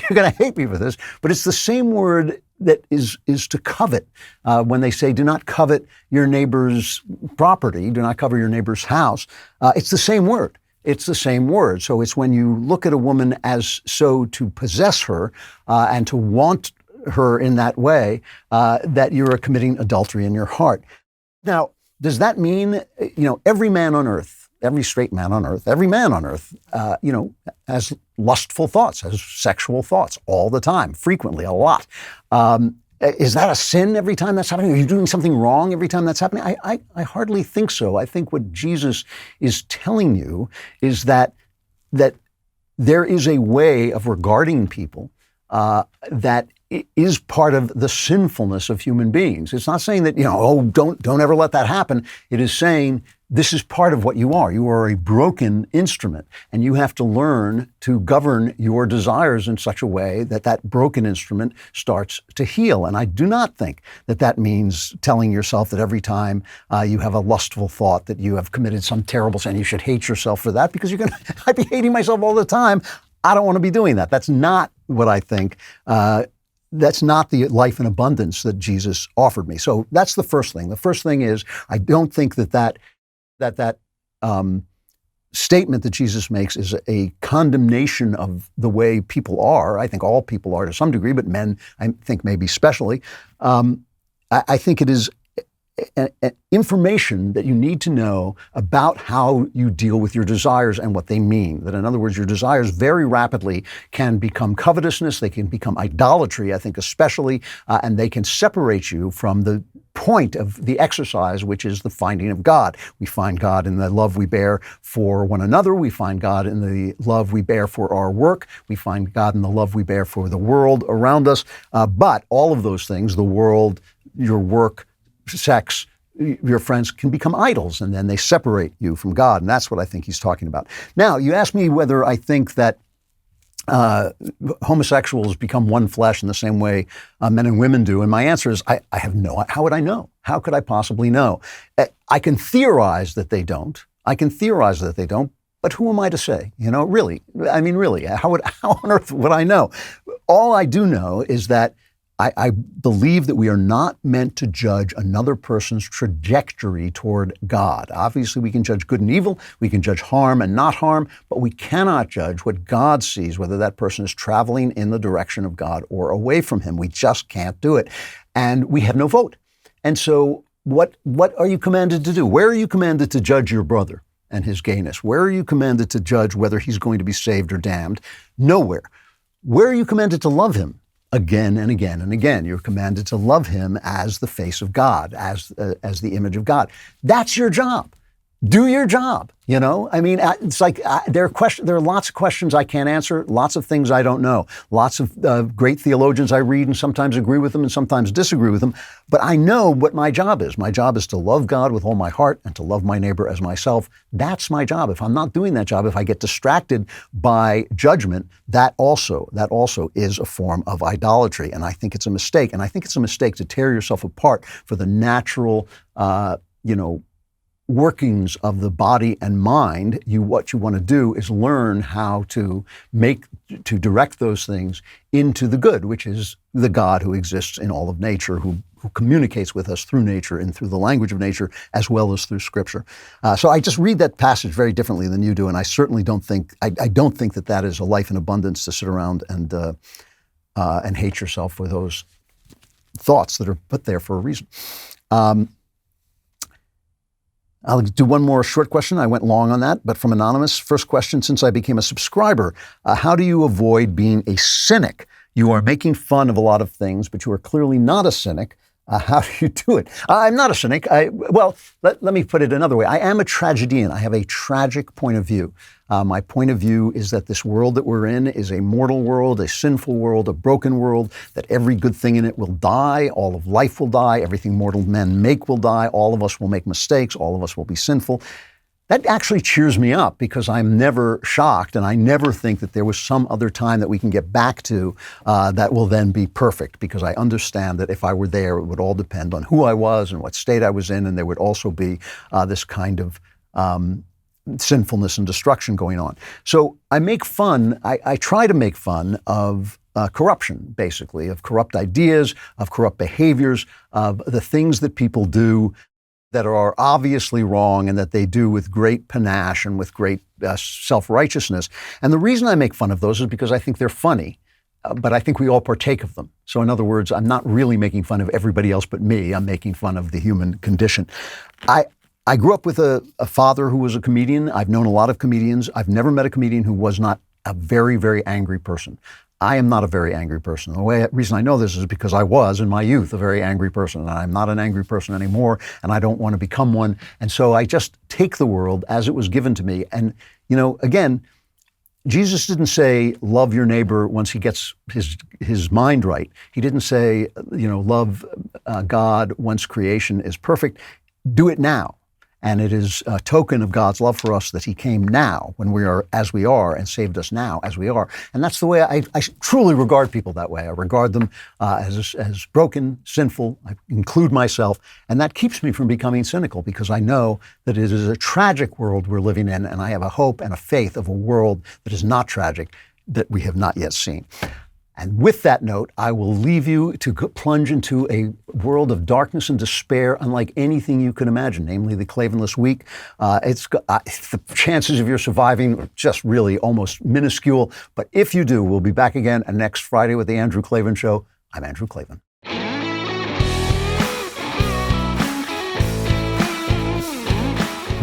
going to hate me for this, but it's the same word that is to covet. When they say, do not covet your neighbor's property, do not covet your neighbor's house, it's the same word. It's the same word. So it's when you look at a woman as so to possess her and to want her in that way that you're committing adultery in your heart. Now, does that mean, every man on earth, every straight man on earth, every man on earth, has lustful thoughts, has sexual thoughts all the time, frequently, a lot. Is that a sin every time that's happening? Are you doing something wrong every time that's happening? I hardly think so. I think what Jesus is telling you is that there is a way of regarding people that is part of the sinfulness of human beings. It's not saying that, don't ever let that happen. It is saying this is part of what you are. You are a broken instrument, and you have to learn to govern your desires in such a way that that broken instrument starts to heal. And I do not think that that means telling yourself that every time you have a lustful thought that you have committed some terrible sin, you should hate yourself for that, because I'd be hating myself all the time. I don't want to be doing that. That's not what I think. That's not the life in abundance that Jesus offered me. So that's the first thing. The first thing is, I don't think that statement that Jesus makes is a condemnation of the way people are. I think all people are to some degree, but men, I think maybe especially. I think it is information that you need to know about how you deal with your desires and what they mean. That, in other words, your desires very rapidly can become covetousness, they can become idolatry, I think especially, and they can separate you from the point of the exercise, which is the finding of God. We find God in the love we bear for one another. We find God in the love we bear for our work. We find God in the love we bear for the world around us. But all of those things, the world, your work, sex, your friends, can become idols, and then they separate you from God. And that's what I think he's talking about. Now, you asked me whether I think that homosexuals become one flesh in the same way men and women do. And my answer is, I have no, how would I know? How could I possibly know? I can theorize that they don't. But who am I to say? Really, how on earth would I know? All I do know is that I believe that we are not meant to judge another person's trajectory toward God. Obviously, we can judge good and evil, we can judge harm and not harm, but we cannot judge what God sees, whether that person is traveling in the direction of God or away from him. We just can't do it. And we have no vote. And so what are you commanded to do? Where are you commanded to judge your brother and his gayness? Where are you commanded to judge whether he's going to be saved or damned? Nowhere. Where are you commanded to love him? Again and again and again. You're commanded to love him as the face of God, as the image of God. That's your job. Do your job. It's like there are lots of questions I can't answer, lots of things I don't know, lots of great theologians I read and sometimes agree with them and sometimes disagree with them. But I know what my job is. My job is to love God with all my heart and to love my neighbor as myself. That's my job. If I'm not doing that job, if I get distracted by judgment, that also is a form of idolatry. And I think it's a mistake. And I think it's a mistake to tear yourself apart for the natural, workings of the body and mind. What you want to do is learn how to direct those things into the good, which is the God who exists in all of nature, who communicates with us through nature and through the language of nature, as well as through Scripture. So I just read that passage very differently than you do, and I certainly don't think I don't think that is a life in abundance to sit around and hate yourself for those thoughts that are put there for a reason. I'll do one more short question. I went long on that, but from Anonymous. First question, since I became a subscriber, how do you avoid being a cynic? You are making fun of a lot of things, but you are clearly not a cynic. How do you do it? I'm not a cynic. Let me put it another way. I am a tragedian. I have a tragic point of view. My point of view is that this world that we're in is a mortal world, a sinful world, a broken world, that every good thing in it will die, all of life will die, everything mortal men make will die, all of us will make mistakes, all of us will be sinful. That actually cheers me up because I'm never shocked and I never think that there was some other time that we can get back to that will then be perfect, because I understand that if I were there, it would all depend on who I was and what state I was in, and there would also be this kind of sinfulness and destruction going on. So I make fun, I try to make fun of corruption, basically, of corrupt ideas, of corrupt behaviors, of the things that people do that are obviously wrong and that they do with great panache and with great self-righteousness. And the reason I make fun of those is because I think they're funny, but I think we all partake of them. So in other words, I'm not really making fun of everybody else but me. I'm making fun of the human condition. I grew up with a father who was a comedian. I've known a lot of comedians. I've never met a comedian who was not a very, very angry person. I am not a very angry person. The reason I know this is because I was, in my youth, a very angry person. And I'm not an angry person anymore, and I don't want to become one. And so I just take the world as it was given to me. And, again, Jesus didn't say, love your neighbor once he gets his mind right. He didn't say, love God once creation is perfect. Do it now. And it is a token of God's love for us that he came now, when we are as we are, and saved us now as we are. And that's the way I truly regard people that way. I regard them as broken, sinful. I include myself. And that keeps me from becoming cynical, because I know that it is a tragic world we're living in, and I have a hope and a faith of a world that is not tragic, that we have not yet seen. And with that note, I will leave you to plunge into a world of darkness and despair unlike anything you can imagine, namely the Klavanless week. The chances of your surviving are just really almost minuscule. But if you do, we'll be back again next Friday with The Andrew Klavan Show. I'm Andrew Klavan.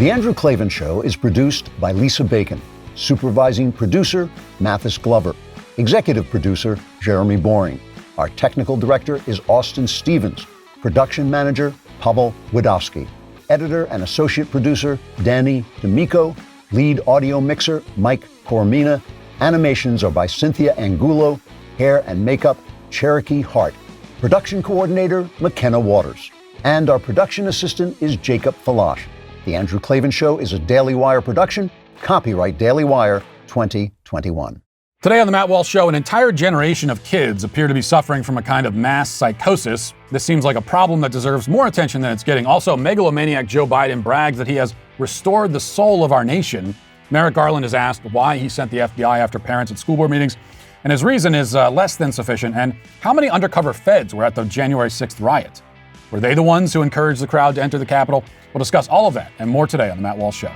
The Andrew Klavan Show is produced by Lisa Bacon. Supervising producer, Mathis Glover. Executive producer, Jeremy Boring. Our technical director is Austin Stevens. Production manager, Pavel Wadowski. Editor and associate producer, Danny D'Amico. Lead audio mixer, Mike Coromina. Animations are by Cynthia Angulo. Hair and makeup, Cherokee Hart. Production coordinator, McKenna Waters. And our production assistant is Jacob Falash. The Andrew Klavan Show is a Daily Wire production. Copyright Daily Wire 2021. Today on The Matt Walsh Show, an entire generation of kids appear to be suffering from a kind of mass psychosis. This seems like a problem that deserves more attention than it's getting. Also, megalomaniac Joe Biden brags that he has restored the soul of our nation. Merrick Garland is asked why he sent the FBI after parents at school board meetings, and his reason is less than sufficient. And how many undercover feds were at the January 6th riot? Were they the ones who encouraged the crowd to enter the Capitol? We'll discuss all of that and more today on The Matt Walsh Show.